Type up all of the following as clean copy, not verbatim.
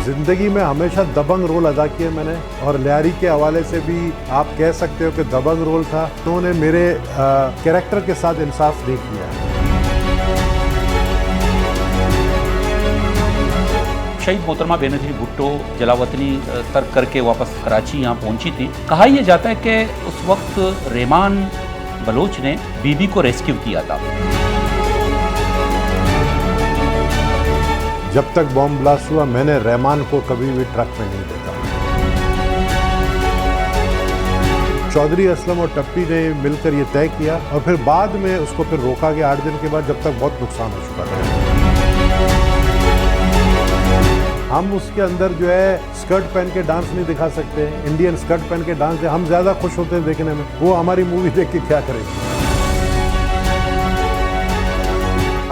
ज़िंदगी में हमेशा दबंग रोल अदा किए मैंने, और लियारी के हवाले से भी आप कह सकते हो कि दबंग रोल था। उन्होंने मेरे कैरेक्टर के साथ इंसाफ नहीं किया। शहीद मोहतरमा बेनज़ीर भुट्टो जलावतनी तर्क करके वापस कराची यहाँ पहुँची थी। कहा यह जाता है कि उस वक्त रहमान बलोच ने बीबी को रेस्क्यू किया था। जब तक बॉम्ब ब्लास्ट हुआ मैंने रहमान को कभी भी ट्रक में नहीं देखा। चौधरी असलम और टप्पी ने मिलकर ये तय किया और फिर बाद में उसको फिर रोका गया 8 दिन के बाद, जब तक बहुत नुकसान हो चुका था। हम उसके अंदर जो है स्कर्ट पहन के डांस नहीं दिखा सकते, इंडियन स्कर्ट पहन के डांस हम ज़्यादा खुश होते हैं देखने में। वो हमारी मूवी देख के क्या करेंगे।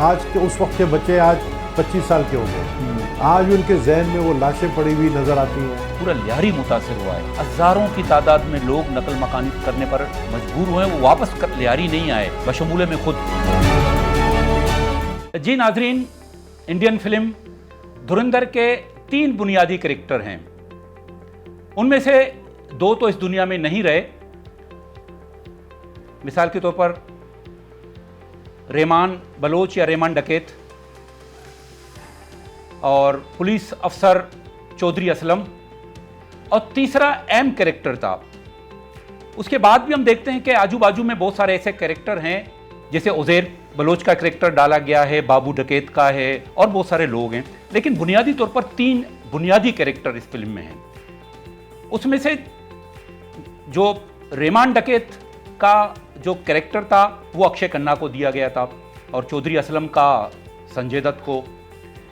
आज के उस वक्त के बच्चे आज 25 साल के हो गए, आज उनके जहन में वो लाशें पड़ी हुई नजर आती हैं। पूरा लियारी मुतासिर हुआ है। हजारों की तादाद में लोग नकल मकानी करने पर मजबूर हुए, वो वापस लियारी नहीं आए, बशमूले में खुद। जी नाजरीन, इंडियन फिल्म धुरंधर के 3 बुनियादी कैरेक्टर हैं। उनमें से 2 तो इस दुनिया में नहीं रहे। मिसाल के तौर पर रहमान बलोच या रहमान डकैत, और पुलिस अफसर चौधरी असलम, और तीसरा एम कैरेक्टर था। उसके बाद भी हम देखते हैं कि आजू बाजू में बहुत सारे ऐसे कैरेक्टर हैं, जैसे उज़ैर बलोच का कैरेक्टर डाला गया है, बाबू डकैत का है, और बहुत सारे लोग हैं। लेकिन बुनियादी तौर पर 3 बुनियादी कैरेक्टर इस फिल्म में हैं। उसमें से जो रहमान डकैत का जो कैरेक्टर था वो अक्षय खन्ना को दिया गया था, और चौधरी असलम का संजय दत्त को।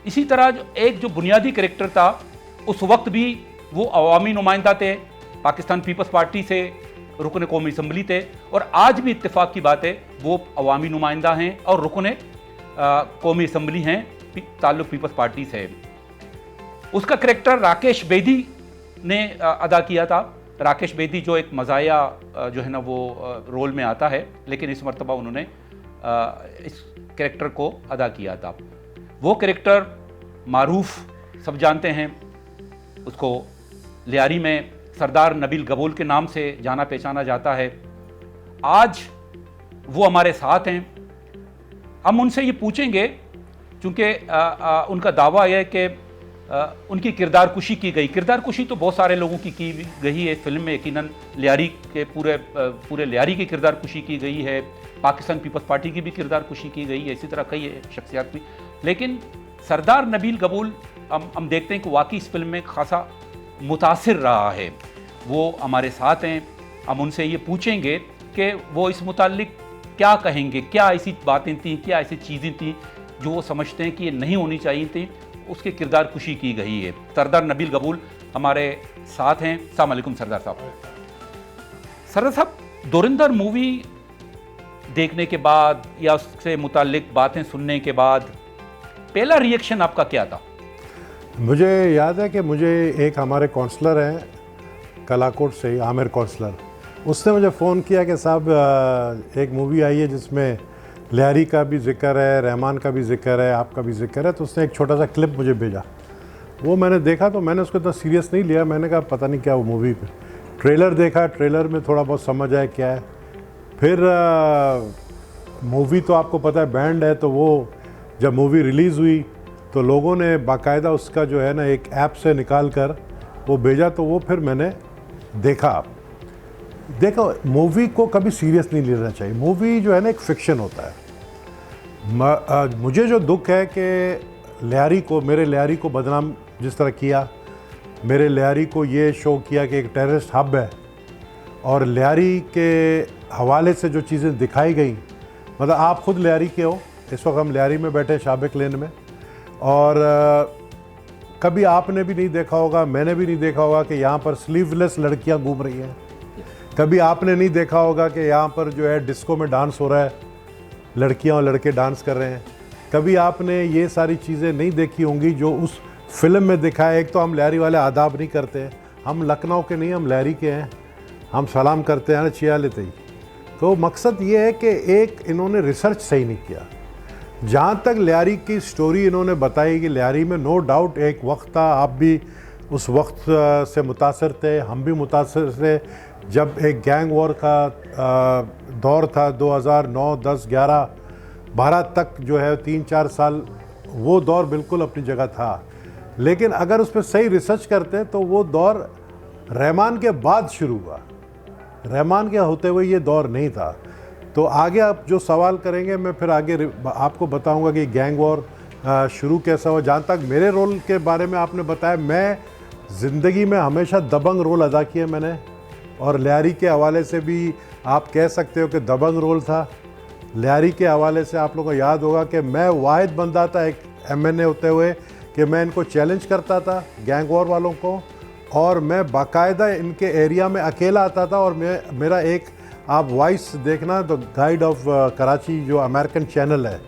इसी तरह जो बुनियादी कैरेक्टर था उस वक्त भी वो अवामी नुमाइंदा थे, पाकिस्तान पीपल्स पार्टी से रुकन कौमी असम्बली थे, और आज भी इत्तेफाक की बात है वो अवामी नुमाइंदा हैं और रुकन कौमी असम्बली हैं, ताल्लुक पीपल्स पार्टी से। उसका कैरेक्टर राकेश बेदी ने अदा किया था। राकेश बेदी जो एक मज़ाया जो है ना वो रोल में आता है, लेकिन इस मरतबा उन्होंने इस कैरेक्टर को अदा किया था। वो कैरेक्टर मारूफ सब जानते हैं, उसको लियारी में सरदार नबील गबूल के नाम से जाना पहचाना जाता है। आज वो हमारे साथ हैं। हम उनसे ये पूछेंगे, चूँकि उनका दावा यह है कि उनकी किरदार कुशी की गई। किरदार कुशी तो बहुत सारे लोगों की गई है फिल्म में, यकीनन लियारी के पूरे लियारी की किरदार कुशी की गई है, पाकिस्तान पीपल्स पार्टी की भी किरदार कुशी की गई है, इसी तरह कई शख्सियात भी। लेकिन सरदार नबील गबूल हम देखते हैं कि वाकई इस फिल्म में खासा मुतासिर रहा है। वो हमारे साथ हैं। हम उनसे ये पूछेंगे कि वो इस मुताल्लिक क्या कहेंगे, क्या ऐसी बातें थीं, क्या ऐसी चीज़ें थीं जो वो समझते हैं कि ये नहीं होनी चाहिए थी, उसके किरदार कुशी की गई है। सरदार नबील गबूल हमारे साथ हैं। अस्सलाम वालेकुम सरदार साहब। सरदार साहब, धुरंधर मूवी देखने के बाद या उससे मुताल्लिक बातें सुनने के बाद पहला रिएक्शन आपका क्या था? मुझे याद है कि मुझे एक हमारे काउंसलर हैं कलाकोट से, आमिर काउंसलर, उसने मुझे फ़ोन किया कि साहब एक मूवी आई है जिसमें लियारी का भी जिक्र है, रहमान का भी जिक्र है, आपका भी जिक्र है। तो उसने एक छोटा सा क्लिप मुझे भेजा। वो मैंने देखा तो मैंने उसको इतना सीरियस नहीं लिया। मैंने कहा पता नहीं क्या वो मूवी पे ट्रेलर देखा, ट्रेलर में थोड़ा बहुत समझ आया क्या है। फिर मूवी तो आपको पता है बैंड है, तो वो जब मूवी रिलीज़ हुई तो लोगों ने बाकायदा उसका जो है ना एक ऐप से निकाल कर वो भेजा, तो वो फिर मैंने देखा। देखो, मूवी को कभी सीरियस नहीं लेना चाहिए। मूवी जो है ना एक फिक्शन होता है। मुझे जो दुख है कि लियारी को, मेरे लियारी को बदनाम जिस तरह किया, मेरे लियारी को ये शो किया कि एक टेररिस्ट हब है, और लियारी के हवाले से जो चीज़ें दिखाई गई, मतलब आप खुद लियारी के हो, इस वक्त हम लियारी में बैठे शाबिक लेन में, और कभी आपने भी नहीं देखा होगा, मैंने भी नहीं देखा होगा कि यहाँ पर स्लीवलेस लड़कियाँ घूम रही हैं। कभी आपने नहीं देखा होगा कि यहाँ पर जो है डिस्को में डांस हो रहा है, लड़कियाँ और लड़के डांस कर रहे हैं। कभी आपने ये सारी चीज़ें नहीं देखी होंगी जो उस फिल्म में दिखाया। एक तो हम लियारी वाले आदाब नहीं करते हैं, हम लखनऊ के नहीं, हम लियारी के हैं, हम सलाम करते हैं चिया लेते ही। तो मकसद ये है कि एक इन्होंने रिसर्च सही नहीं किया। जहाँ तक लियारी की स्टोरी इन्होंने बताई कि लियारी में नो डाउट एक वक्त था, आप भी उस वक्त से मुतासर थे, हम भी मुतासर थे, जब एक गैंग वॉर का दौर था 2009, 10, 11, 12 तक जो है 3-4 साल, वो दौर बिल्कुल अपनी जगह था। लेकिन अगर उस पर सही रिसर्च करते तो वो दौर रहमान के बाद शुरू हुआ, रहमान के होते हुए ये दौर नहीं था। तो आगे आप जो सवाल करेंगे मैं फिर आगे आपको बताऊंगा कि गैंग वॉर शुरू कैसा हुआ। जहाँ तक मेरे रोल के बारे में आपने बताया, मैं ज़िंदगी में हमेशा दबंग रोल अदा किए मैंने, और लियारी के हवाले से भी आप कह सकते हो कि दबंग रोल था। लियारी के हवाले से आप लोगों को याद होगा कि मैं वाहिद बंदा था एक MNA होते हुए कि मैं इनको चैलेंज करता था गैंग वॉर वालों को, और मैं बाकायदा इनके एरिया में अकेला आता था। और मेरा एक आप वॉइस देखना तो गाइड ऑफ कराची जो अमेरिकन चैनल है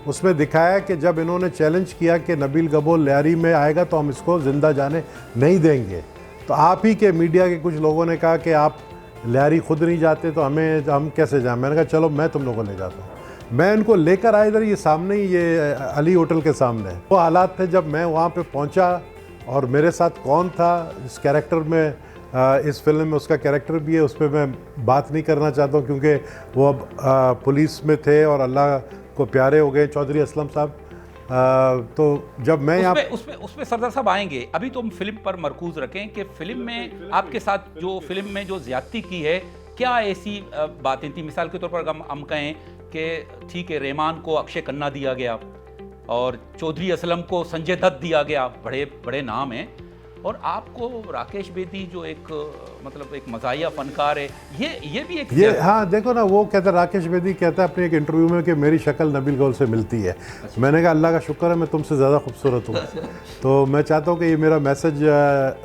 उसमें दिखाया कि जब इन्होंने चैलेंज किया कि नबील गबोल लियारी में आएगा तो हम इसको ज़िंदा जाने नहीं देंगे, तो आप ही के मीडिया के कुछ लोगों ने कहा कि आप लियारी खुद नहीं जाते तो हम कैसे जाएं। मैंने कहा चलो मैं तुम लोगों को ले जाता हूँ। मैं इनको लेकर आया इधर, ये सामने ही, ये अली होटल के सामने वो हालात थे जब मैं वहाँ पे पहुँचा। और मेरे साथ कौन था इस कैरेक्टर में, इस फिल्म में उसका कैरेक्टर भी है, उस पर मैं बात नहीं करना चाहता हूँ क्योंकि वो अब पुलिस में थे और अल्लाह को प्यारे हो गए, चौधरी असलम साहब। तो जब मैं यहाँ उसमें सरदार साहब आएंगे, अभी तो हम फिल्म पर मरकूज रखें कि फिल्म में आपके साथ जो फिल्म में जो ज्यादती की है, क्या ऐसी बातें थी? मिसाल के तौर पर हम कहें कि ठीक है, रहमान को अक्षय खन्ना दिया गया और चौधरी असलम को संजय दत्त दिया गया, बड़े बड़े नाम हैं, और आपको राकेश बेदी जो एक मतलब एक मज़ाहिया फनकार है, ये भी एक हाँ देखो ना, वो कहता, राकेश बेदी कहता है अपने एक इंटरव्यू में कि मेरी शक्ल नबील गौल से मिलती है। मैंने कहा अल्लाह का शुक्र है मैं तुमसे ज़्यादा खूबसूरत हूँ। तो मैं चाहता हूँ कि ये मेरा मैसेज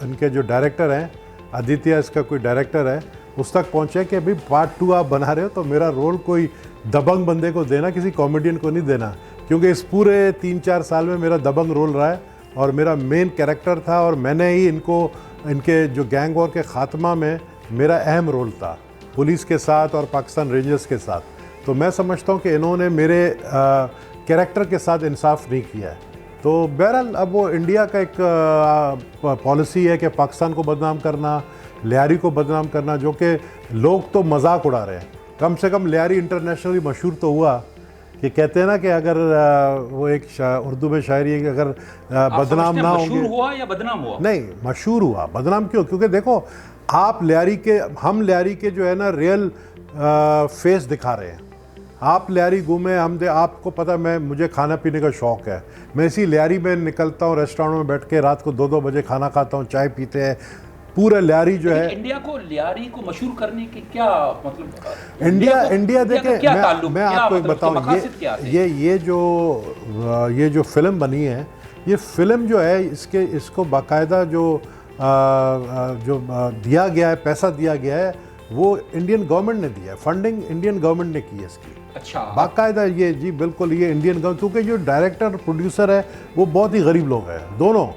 उनके जो डायरेक्टर हैं, आदित्य इसका कोई डायरेक्टर है, उस तक पहुँचे कि भाई पार्ट 2 आप बना रहे हो तो मेरा रोल कोई दबंग बंदे को देना, किसी कॉमेडियन को नहीं देना, क्योंकि इस पूरे 3-4 साल में मेरा दबंग रोल रहा है और मेरा मेन कैरेक्टर था, और मैंने ही इनके जो गैंग वॉर के ख़ात्मा में मेरा अहम रोल था पुलिस के साथ और पाकिस्तान रेंजर्स के साथ। तो मैं समझता हूँ कि इन्होंने मेरे कैरेक्टर के साथ इंसाफ नहीं किया है। तो बहरहाल अब वो इंडिया का एक पॉलिसी है कि पाकिस्तान को बदनाम करना, लियारी को बदनाम करना, जो कि लोग तो मजाक उड़ा रहे हैं। कम से कम लियारी इंटरनेशनली मशहूर तो हुआ कि कहते हैं ना कि अगर वो एक उर्दू में शायरी है कि अगर बदनाम ना होंगे। मशहूर हुआ या बदनाम हुआ? नहीं, मशहूर हुआ, बदनाम क्यों? क्योंकि देखो आप हम लियारी के जो है ना रियल फेस दिखा रहे हैं। आप लियारी घूमे, आपको पता, मुझे खाना पीने का शौक़ है, मैं इसी लियारी में निकलता हूँ, रेस्टोरेंट में बैठ के रात को 2-2 बजे खाना खाता हूँ, चाय पीते हैं। पूरा लियारी जो है, इंडिया को लियारी को मशहूर करने की क्या मतलब, इंडिया देखे, मैं आपको एक बताऊं, ये जो फिल्म बनी है, ये फिल्म जो है इसको बाकायदा जो दिया गया है, पैसा दिया गया है, वो इंडियन गवर्नमेंट ने दिया है, फंडिंग इंडियन गवर्नमेंट ने की है इसकी। अच्छा, बाकायदा ये, जी बिल्कुल, ये इंडियन गवर्नमेंट, क्योंकि जो डायरेक्टर और प्रोड्यूसर है वो बहुत ही गरीब लोग हैं दोनों।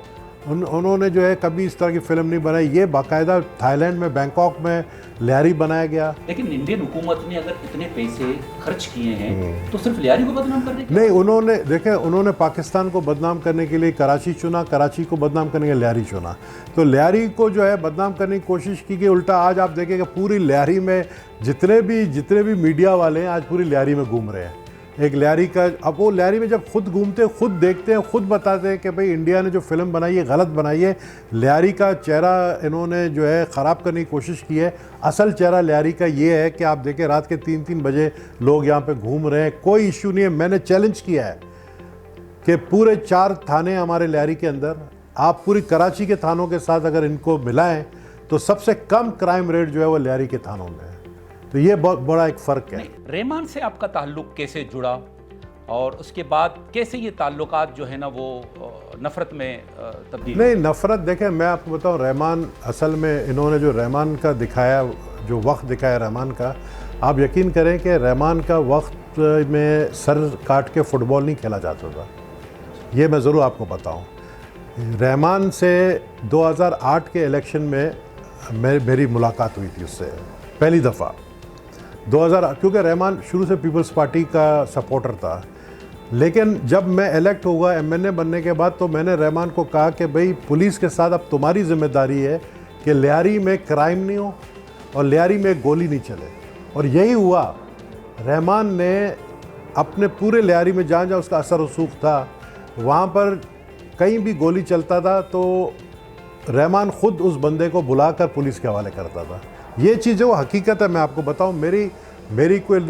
उन्होंने जो है कभी इस तरह की फिल्म नहीं बनाई। ये बाकायदा थाईलैंड में, बैंकॉक में लियारी बनाया गया। लेकिन इंडियन हुकूमत ने अगर इतने पैसे खर्च किए हैं तो सिर्फ लियारी को बदनाम करने के? नहीं, उन्होंने पाकिस्तान को बदनाम करने के लिए कराची चुना, कराची को बदनाम करने के लिए लियारी चुना। तो लियारी को जो है बदनाम करने की कोशिश की गई। उल्टा आज आप देखेंगे पूरी लियारी में जितने भी मीडिया वाले हैं आज पूरी लियारी में घूम रहे हैं। एक लियारी का, अब वो लियारी में जब खुद घूमते हैं, खुद देखते हैं, खुद बताते हैं कि भाई इंडिया ने जो फिल्म बनाई है गलत बनाई है, लियारी का चेहरा इन्होंने जो है ख़राब करने की कोशिश की है। असल चेहरा लियारी का ये है कि आप देखें रात के 3-3 बजे लोग यहाँ पे घूम रहे हैं, कोई इशू नहीं है। मैंने चैलेंज किया है कि पूरे 4 थाने हमारे लियारी के अंदर, आप पूरी कराची के थानों के साथ अगर इनको मिलाएं तो सबसे कम क्राइम रेट जो है वो लियारी के थानों में है। तो ये बहुत बड़ा एक फ़र्क है। रहमान से आपका ताल्लुक़ कैसे जुड़ा और उसके बाद कैसे ये ताल्लुकात जो है ना वो नफ़रत में तब्दील? नहीं, नफ़रत देखें, मैं आपको बताऊं, रहमान असल में इन्होंने जो रहमान का दिखाया, जो वक्त दिखाया रहमान का, आप यकीन करें कि रहमान का वक्त में सर काट के फ़ुटबॉल नहीं खेला जाता था। ये मैं ज़रूर आपको बताऊँ। रहमान से 2008 के इलेक्शन में मेरी मुलाकात हुई थी उससे पहली दफ़ा 2000, क्योंकि रहमान शुरू से पीपल्स पार्टी का सपोर्टर था। लेकिन जब मैं इलेक्ट हुआ एमएनए बनने के बाद, तो मैंने रहमान को कहा कि भाई पुलिस के साथ अब तुम्हारी जिम्मेदारी है कि लियारी में क्राइम नहीं हो और लियारी में गोली नहीं चले। और यही हुआ। रहमान ने अपने पूरे लियारी में जहाँ जहाँ उसका असर रसूख था, वहाँ पर कहीं भी गोली चलता था तो रहमान खुद उस बंदे को बुलाकर पुलिस के हवाले करता था। ये चीज़ वो हकीकत है। मैं आपको बताऊं, मेरी कोई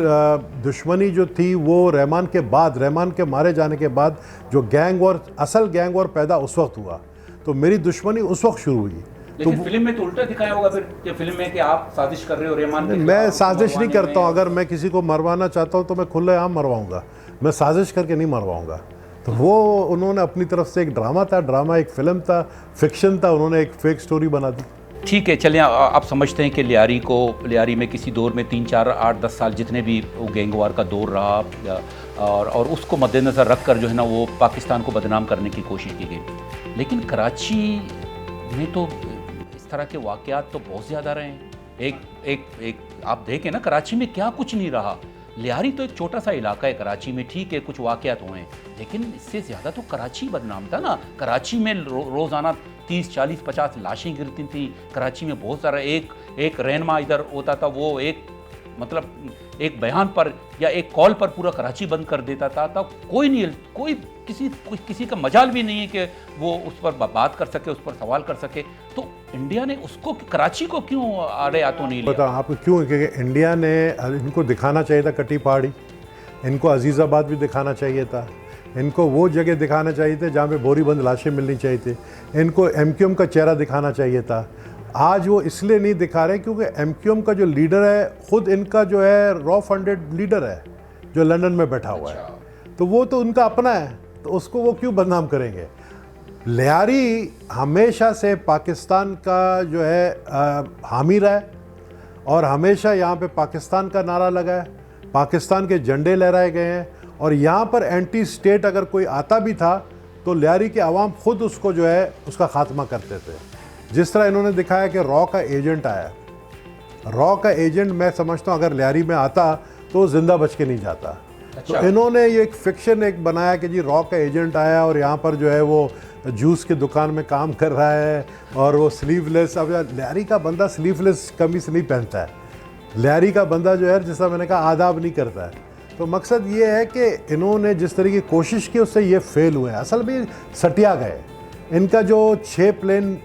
दुश्मनी जो थी वो रहमान के बाद, रहमान के मारे जाने के बाद जो गैंग वॉर, असल गैंग वॉर पैदा उस वक्त हुआ, तो मेरी दुश्मनी उस वक्त शुरू हुई। लेकिन तो फिल्म में तो उल्टा दिखाया होगा फिर, कि फिल्म में कि आप साजिश कर रहे हो रहमान के। मैं साजिश नहीं करता हूँ। अगर मैं किसी को मरवाना चाहता हूँ तो मैं खुलेआम मरवाऊँगा, मैं साजिश करके नहीं मरवाऊँगा। तो वो उन्होंने अपनी तरफ से एक ड्रामा था, ड्रामा एक फिल्म था, फिक्शन था, उन्होंने एक फेक स्टोरी बना दी। ठीक है, चलिए आप समझते हैं कि लियारी में किसी दौर में 3, 4, 8, 10 साल जितने भी वो गैंगवार का दौर रहा, और उसको मद्देनज़र रख कर जो है ना वो पाकिस्तान को बदनाम करने की कोशिश की गई। लेकिन कराची में तो इस तरह के वाक़यात तो बहुत ज़्यादा रहे हैं। एक आप देखें ना, कराची में क्या कुछ नहीं रहा। लियारी तो एक छोटा सा इलाका है कराची में, ठीक है कुछ वाक़यात हुए हैं, लेकिन इससे ज़्यादा तो कराची बदनाम था ना। कराची में रोज़ाना 30, 40, 50 लाशें गिरती थी। कराची में बहुत सारा, एक रहनुमा इधर होता था, वो एक बयान पर या एक कॉल पर पूरा कराची बंद कर देता था। तब कोई किसी का मजाल भी नहीं है कि वो उस पर बात कर सके, उस पर सवाल कर सके। तो इंडिया ने उसको, कराची को क्यों आड़े हाथों नहीं लिया? पता आपको क्यों? क्योंकि इंडिया ने इनको दिखाना चाहिए था कटी पहाड़ी, इनको अजीज़ाबाद भी दिखाना चाहिए था, इनको वो जगह दिखाना चाहिए थे जहाँ पे बोरीबंद लाशें मिलनी चाहिए थी, इनको एमक्यूएम का चेहरा दिखाना चाहिए था। आज वो इसलिए नहीं दिखा रहे क्योंकि एमक्यूएम का जो लीडर है खुद इनका जो है रॉ फंडेड लीडर है जो लंदन में बैठा हुआ है, तो वो तो उनका अपना है, तो उसको वो क्यों बदनाम करेंगे? लियारी हमेशा से पाकिस्तान का जो है हामी रहा है और हमेशा यहाँ पे पाकिस्तान का नारा लगा है, पाकिस्तान के झंडे लहराए गए हैं। और यहाँ पर एंटी स्टेट अगर कोई आता भी था तो लियारी के अवाम खुद उसको जो है उसका खात्मा करते थे। जिस तरह इन्होंने दिखाया कि रॉ का एजेंट आया, रॉ का एजेंट मैं समझता हूँ अगर लियारी में आता तो जिंदा बच के नहीं जाता। अच्छा। तो इन्होंने ये एक फिक्शन बनाया कि जी रॉ का एजेंट आया और यहाँ पर जो है वो जूस की दुकान में काम कर रहा है और वो स्लीवलेस। अब यार लियारी का बंदा स्लीवलेस कमीज नहीं पहनता है, लियारी का बंदा जो है जैसा मैंने कहा आदाब नहीं करता है। तो मकसद ये है कि इन्होंने जिस तरह की कोशिश की उससे ये फेल हुए हैं। असल में सटिया गए। इनका जो 6 प्लेन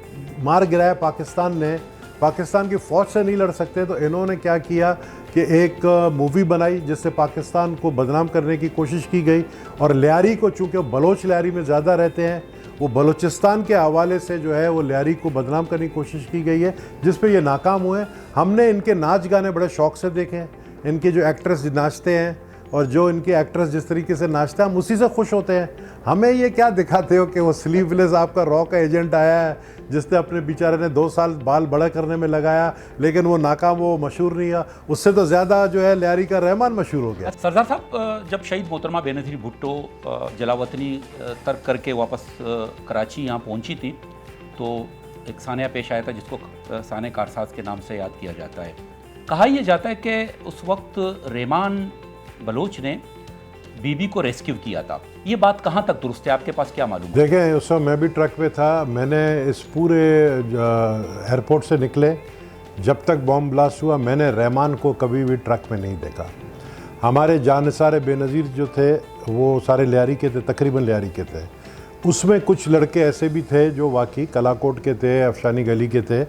मार गिराया पाकिस्तान ने, पाकिस्तान की फ़ौज से नहीं लड़ सकते, तो इन्होंने क्या किया कि एक मूवी बनाई जिससे पाकिस्तान को बदनाम करने की कोशिश की गई। और लियारी को, चूँकि बलोच लियारी में ज़्यादा रहते हैं, वो बलूचिस्तान के हवाले से जो है वो लियारी को बदनाम करने की कोशिश की गई है, जिस पे ये नाकाम हुए। हमने इनके नाच गाने बड़े शौक़ से देखे हैं, इनके जो एक्ट्रेस नाचते हैं और जो इनके एक्ट्रेस जिस तरीके से नाचते हैं हम उसी से खुश होते हैं। हमें ये क्या दिखाते हो कि वो स्लीवलेस आपका रॉ का एजेंट आया है जिसने अपने बेचारे ने 2 साल बाल बड़ा करने में लगाया, लेकिन वो नाकाम, वो मशहूर नहीं हुआ। उससे तो ज़्यादा जो है लियारी का रहमान मशहूर हो गया। सरदार साहब, जब शहीद मोहतरमा बेनज़ीर भुट्टो जलावतनी तर्क करके वापस कराची यहाँ पहुँची थी तो एक सानिया पेश आया था जिसको साने कारसाज के नाम से याद किया जाता है। कहा यह जाता है कि उस वक्त रहमान बलोच ने बीबी को रेस्क्यू किया था। ये बात कहाँ तक दुरुस्त है, आपके पास क्या मालूम है? देखें, उस समय मैं भी ट्रक पे था। मैंने इस पूरे एयरपोर्ट से निकले जब तक बॉम्ब ब्लास्ट हुआ मैंने रहमान को कभी भी ट्रक में नहीं देखा। हमारे जानिसार बेनज़ीर जो थे वो सारे लियारी के थे, तकरीबन लियारी के थे। उसमें कुछ लड़के ऐसे भी थे जो वाकई कलाकोट के थे, अफशानी गली के थे,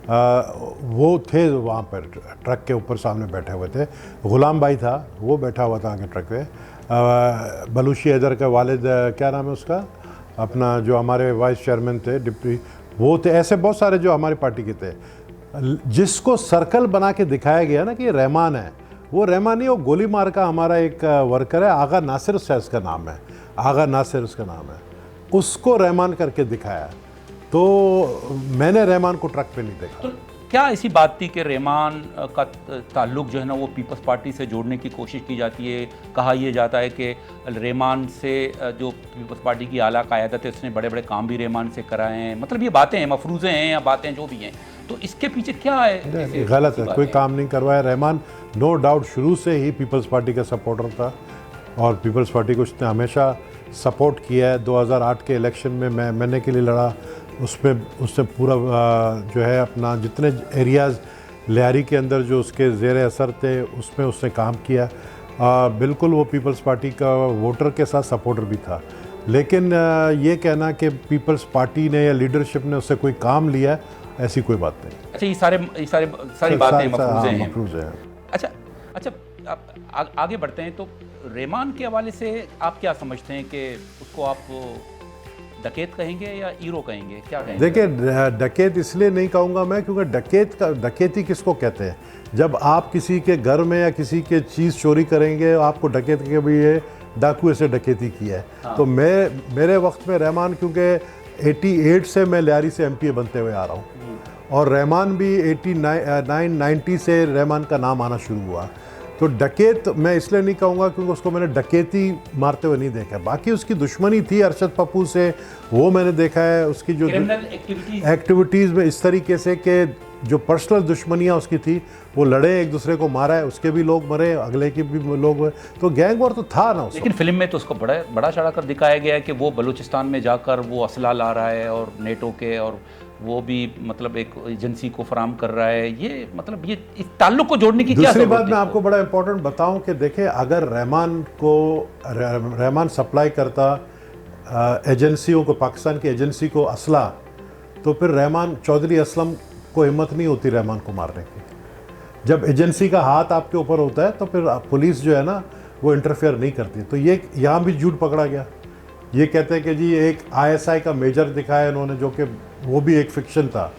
वो थे वहाँ पर ट्रक के ऊपर सामने बैठे हुए थे। गुलाम भाई था, वो बैठा हुआ था आगे ट्रक पे। बलूची हैदर का वालिद, क्या नाम है उसका, अपना जो हमारे वाइस चेयरमैन थे डिप्टी, वो थे। ऐसे बहुत सारे जो हमारी पार्टी के थे। जिसको सर्कल बना के दिखाया गया ना कि ये रहमान है, वो रहमान नहीं, वो गोली मार का हमारा एक वर्कर है, आगा नासिर उसका नाम है, आगा नासिर उसका नाम है, उसको रहमान करके दिखाया। तो मैंने रहमान को ट्रक पे नहीं देखा। तो क्या ऐसी बात थी कि रहमान का ताल्लुक जो है ना वो पीपल्स पार्टी से जोड़ने की कोशिश की जाती है? कहा यह जाता है कि रहमान से जो पीपल्स पार्टी की आला क़यादत है उसने बड़े बड़े काम भी रहमान से कराए हैं। मतलब ये बातें हैं, मफरूज़े हैं या बातें जो भी हैं, तो इसके पीछे क्या है? गलत है, कोई काम नहीं करवाया। रहमान नो डाउट शुरू से ही पीपल्स पार्टी का सपोर्टर था और पीपल्स पार्टी को उसने हमेशा सपोर्ट किया है। 2008 के इलेक्शन में मैंने के लिए लड़ा, उसमें उसने पूरा जो है अपना जितने एरियाज़ लियारी के अंदर जो उसके ज़ेर असर थे उसमें उसने काम किया। बिल्कुल वो पीपल्स पार्टी का वोटर के साथ सपोर्टर भी था। लेकिन ये कहना कि पीपल्स पार्टी ने या लीडरशिप ने उससे कोई काम लिया है, ऐसी कोई बात नहीं। अच्छा, ये सारी बातें मफरूज़ हैं। अच्छा, आप आगे बढ़ते हैं तो रहमान के हवाले से आप क्या समझते हैं कि उसको आप डकैत कहेंगे या हीरो कहेंगे, क्या कहेंगे? देखिए, डकैत इसलिए नहीं कहूँगा मैं क्योंकि डकैती किसको कहते हैं? जब आप किसी के घर में या किसी के चीज़ चोरी करेंगे, आपको डकैत के भी ये डाकू ऐसे डकैती की है। हाँ। तो मेरे वक्त में रहमान, क्योंकि 88 से मैं लियारी से एमपीए बनते हुए आ रहा हूँ और रहमान भी 89-90 से रहमान का नाम आना शुरू हुआ। तो डकैत मैं इसलिए नहीं कहूँगा क्योंकि उसको मैंने डकैती मारते हुए नहीं देखा। बाकी उसकी दुश्मनी थी अरशद पप्पू से, वो मैंने देखा है। उसकी जो एक्टिविटीज़ में इस तरीके से कि जो पर्सनल दुश्मनियाँ उसकी थी, वो लड़े, एक दूसरे को मारा है, उसके भी लोग मरे, अगले के भी लोग मरे, तो गैंग वॉर तो था ना। लेकिन फिल्म में तो उसको बड़ा चढ़ा कर दिखाया गया है कि वो बलूचिस्तान में जाकर वो असला ला रहा है और नेटो के, और वो भी मतलब एक एजेंसी को फराम कर रहा है। ये मतलब ये इस ताल्लुक को जोड़ने की क्या दूसरी बात मैं आपको बड़ा इंपॉर्टेंट बताऊं कि देखें, अगर रहमान सप्लाई करता एजेंसियों को, पाकिस्तान की एजेंसी को असला, तो फिर रहमान चौधरी असलम को हिम्मत नहीं होती रहमान को मारने की। जब एजेंसी का हाथ आपके ऊपर होता है तो फिर पुलिस जो है ना वो इंटरफेयर नहीं करती। तो ये यहाँ भी झूठ पकड़ा गया। ये कहते हैं कि जी एक आईएसआई का मेजर दिखाया उन्होंने, जो कि वो भी एक फिक्शन था,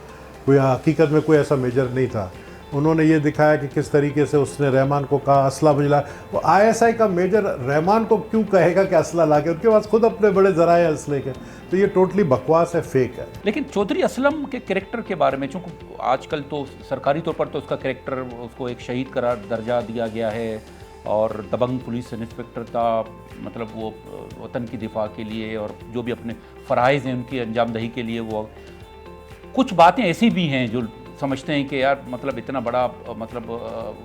कोई हकीकत में कोई ऐसा मेजर नहीं था। उन्होंने ये दिखाया कि किस तरीके से उसने रहमान को कहा असला बुझला। वो आईएसआई का मेजर रहमान को क्यों कहेगा कि असला ला के? उनके पास खुद अपने बड़े ज़राए असले के। तो ये टोटली बकवास है, फेक है। लेकिन चौधरी असलम के कैरेक्टर के बारे में, चूँकि आजकल तो सरकारी तौर पर तो उसका कैरेक्टर, उसको एक शहीद करार दर्जा दिया गया है और दबंग पुलिस इंस्पेक्टर था, मतलब वो वतन की दिफा के लिए और जो भी अपने फ़राइज़ हैं उनकी अंजामदही के लिए, वो कुछ बातें ऐसी भी हैं जो समझते हैं कि यार मतलब इतना बड़ा, मतलब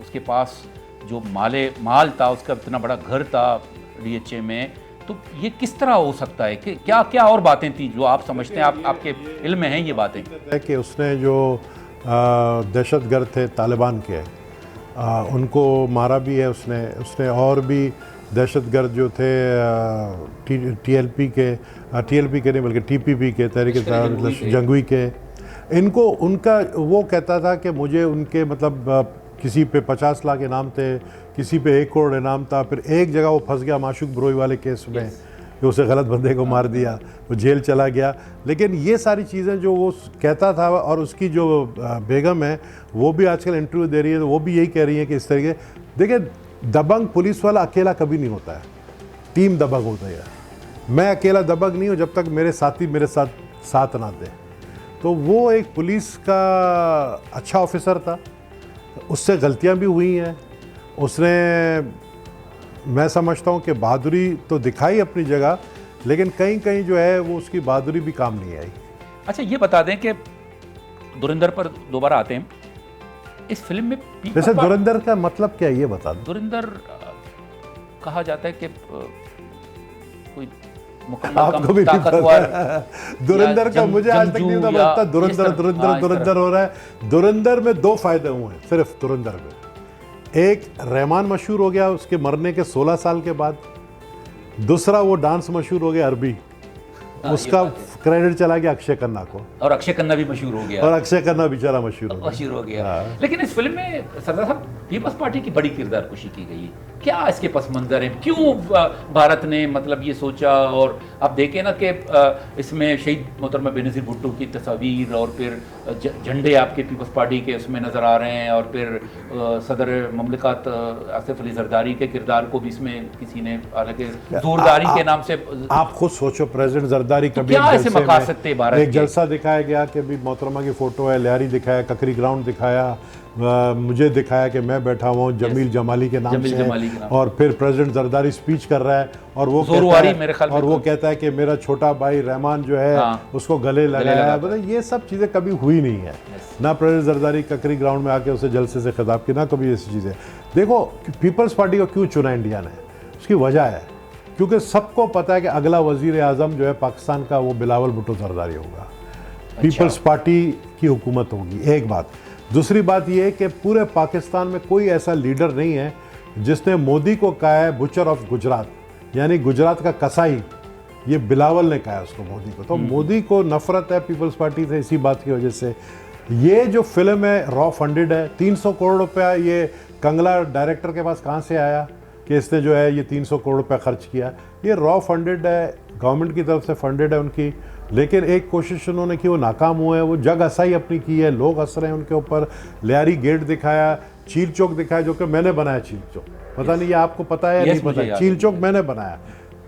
उसके पास जो माल था, उसका इतना बड़ा घर था डीएचए में, तो ये किस तरह हो सकता है? कि क्या क्या और बातें थी जो आप समझते हैं, आपके इल्म में हैं ये बातें? कि उसने जो दहशतगर्द थे तालिबान के, उनको मारा भी है उसने और भी दहशतगर्द जो थे टीएलपी के नहीं बल्कि टीपीपी के, तहरीक जंगवी के, इनको उनका वो कहता था कि मुझे उनके मतलब किसी पे 50 लाख इनाम थे, किसी पे 1 करोड़ इनाम था। फिर एक जगह वो फंस गया माशूक ब्रोई वाले केस में कि उसे गलत बंदे को मार दिया, वो जेल चला गया। लेकिन ये सारी चीज़ें जो वो कहता था, और उसकी जो बेगम है वो भी आजकल इंटरव्यू दे रही है, तो वो भी यही कह रही है कि इस तरीके, देखिए दबंग पुलिस वाला अकेला कभी नहीं होता है, टीम दबंग होता है। मैं अकेला दबंग नहीं हूँ जब तक मेरे साथी मेरे साथ ना दे। तो वो एक पुलिस का अच्छा ऑफिसर था, उससे गलतियाँ भी हुई हैं, उसने, मैं समझता हूँ कि बहादुरी तो दिखाई अपनी जगह, लेकिन कहीं कहीं जो है वो उसकी बहादुरी भी काम नहीं आई। अच्छा, ये बता दें कि धुरंधर पर दोबारा आते हैं। इस फिल्म में वैसे धुरंधर का मतलब क्या है ये बता दो। धुरंधर कहा जाता है कि कोई आपको भी ताकतवर धुरंधर का मुझे आज तक नहीं पता। धुरंधर हो रहा है। धुरंधर में 2 फायदे हुए हैं सिर्फ धुरंधर में। एक, रहमान मशहूर हो गया उसके मरने के 16 साल के बाद। दूसरा, वो डांस मशहूर हो गया अरबी, उसका क्रेडिट चला गया अक्षय खन्ना को, और अक्षय खन्ना भी मशहूर हो गया, और अक्षय खन्ना बेचारा मशहूर हो गया। लेकिन इस फिल्म में सरदार साहब पीपल्स पार्टी की बड़ी किरदारकुशी की गई है। क्या इसके पस मंजर है? क्यों भारत ने मतलब ये सोचा? और आप देखें ना कि इसमें शहीद मोहतरमा बेनज़ीर भुट्टो की तस्वीर और फिर झंडे आपके पीपल्स पार्टी के उसमें नज़र आ रहे हैं, और फिर सदर ममलिकत आसिफ अली जरदारी के किरदार को भी इसमें किसी ने, हालांकि जोरदारी के नाम से, आप खुद सोचो प्रेसिडेंट जरदारी कभी एक जलसा दिखाया गया कि भी मोहतरमा की फ़ोटो है, लियारी दिखाया, ककरी ग्राउंड दिखाया, मुझे दिखाया कि मैं बैठा हुआ हूँ जमील जमाली के नाम से, और फिर प्रेसिडेंट जरदारी स्पीच कर रहा है और वो कहता है कि मेरा छोटा भाई रहमान जो है उसको गले लगाया। मतलब ये सब चीज़ें कभी हुई नहीं है। ना प्रेसिडेंट जरदारी ककरी ग्राउंड में आके उसे जलसे से खिताब किया, ना कभी ऐसी चीज़ें। देखो पीपल्स पार्टी को क्यों चुना इंडिया ने? उसकी वजह है क्योंकि सबको पता है कि अगला वज़ीर आज़म जो है पाकिस्तान का वो बिलावल भुट्टो जरदारी होगा। पीपल्स पार्टी की हुकूमत होगी, एक बात। दूसरी बात ये है कि पूरे पाकिस्तान में कोई ऐसा लीडर नहीं है जिसने मोदी को कहा है बुचर ऑफ गुजरात, यानी गुजरात का कसाई, ये बिलावल ने कहा उसको मोदी को। तो मोदी को नफरत है पीपल्स पार्टी से इसी बात की वजह से। ये जो फिल्म है रॉ फंडेड है, 300 करोड़ रुपया ये कंगला डायरेक्टर के पास कहाँ से आया कि इसने जो है ये 300 करोड़ रुपया खर्च किया? ये रॉ फंडेड है, गवर्नमेंट की तरफ से फंडेड है उनकी। लेकिन एक कोशिश उन्होंने की, वो नाकाम हुए हैं। वो जग हंसाई अपनी की है, लोग हंस रहे हैं उनके ऊपर। लियारी गेट दिखाया, चील चौक दिखाया, जो कि मैंने बनाया चील चौक। पता नहीं ये आपको पता है या नहीं पता है? चील चौक मैंने बनाया।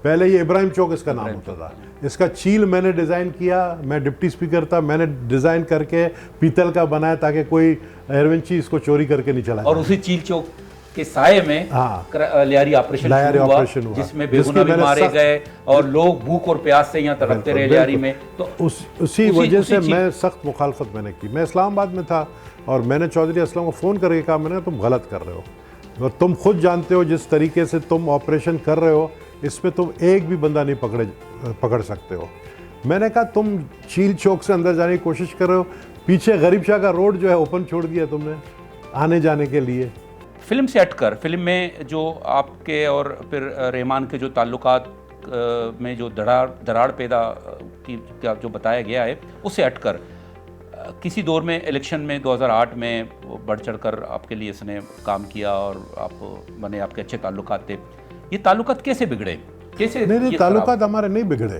पहले ये इब्राहिम चौक इसका नाम होता था। इसका चील मैंने डिज़ाइन किया, मैं डिप्टी स्पीकर था, मैंने डिज़ाइन करके पीतल का बनाया ताकि कोई एयरवेंची इसको चोरी करके नहीं चला। और उसी चील चौक के साये में लियारी ऑपरेशन हुआ, जिसमें बेगुनाह भी मारे गए और लोग भूख और प्यास से यहाँ तड़पते रहे लियारी में। तो उसी वजह से मैं सख्त मुखालफत मैंने की। मैं इस्लामाबाद में था और मैंने चौधरी असलम को फ़ोन करके कहा, मैंने तुम गलत कर रहे हो और तुम खुद जानते हो जिस तरीके से तुम ऑपरेशन कर रहे हो इसमें तुम एक भी बंदा नहीं पकड़ सकते हो। मैंने कहा तुम चील चौक से अंदर जाने की कोशिश कर रहे हो, पीछे गरीब शाह का रोड जो है ओपन छोड़ दिया तुमने आने जाने के लिए। फिल्म से हटकर, फिल्म में जो आपके और फिर रहमान के जो ताल्लुकात में जो दरार पैदा की का जो बताया गया है, उससे हटकर किसी दौर में इलेक्शन में 2008 में बढ़ चढ़कर आपके लिए इसने काम किया और आप बने, आपके अच्छे ताल्लुकात थे। ये ताल्लुकात कैसे बिगड़े? कैसे? नहीं, ताल्लुकात हमारे नहीं बिगड़े,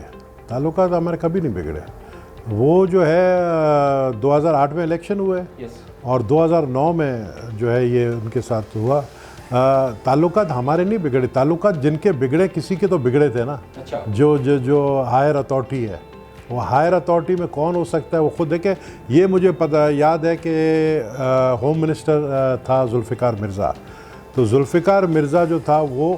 ताल्लुकात हमारे कभी नहीं बिगड़े। वो जो है 2008 में इलेक्शन हुए और 2009 में जो है ये उनके साथ हुआ। ताल्लुकात हमारे नहीं बिगड़े, ताल्लुकात जिनके बिगड़े किसी के तो बिगड़े थे ना। अच्छा। जो हायर अथॉरिटी है, वो हायर अथॉरिटी में कौन हो सकता है वो खुद देखे। ये मुझे पता याद है कि होम मिनिस्टर था जुल्फ़िकार मिर्ज़ा, तो जुल्फ़िकार मिर्ज़ा जो था वो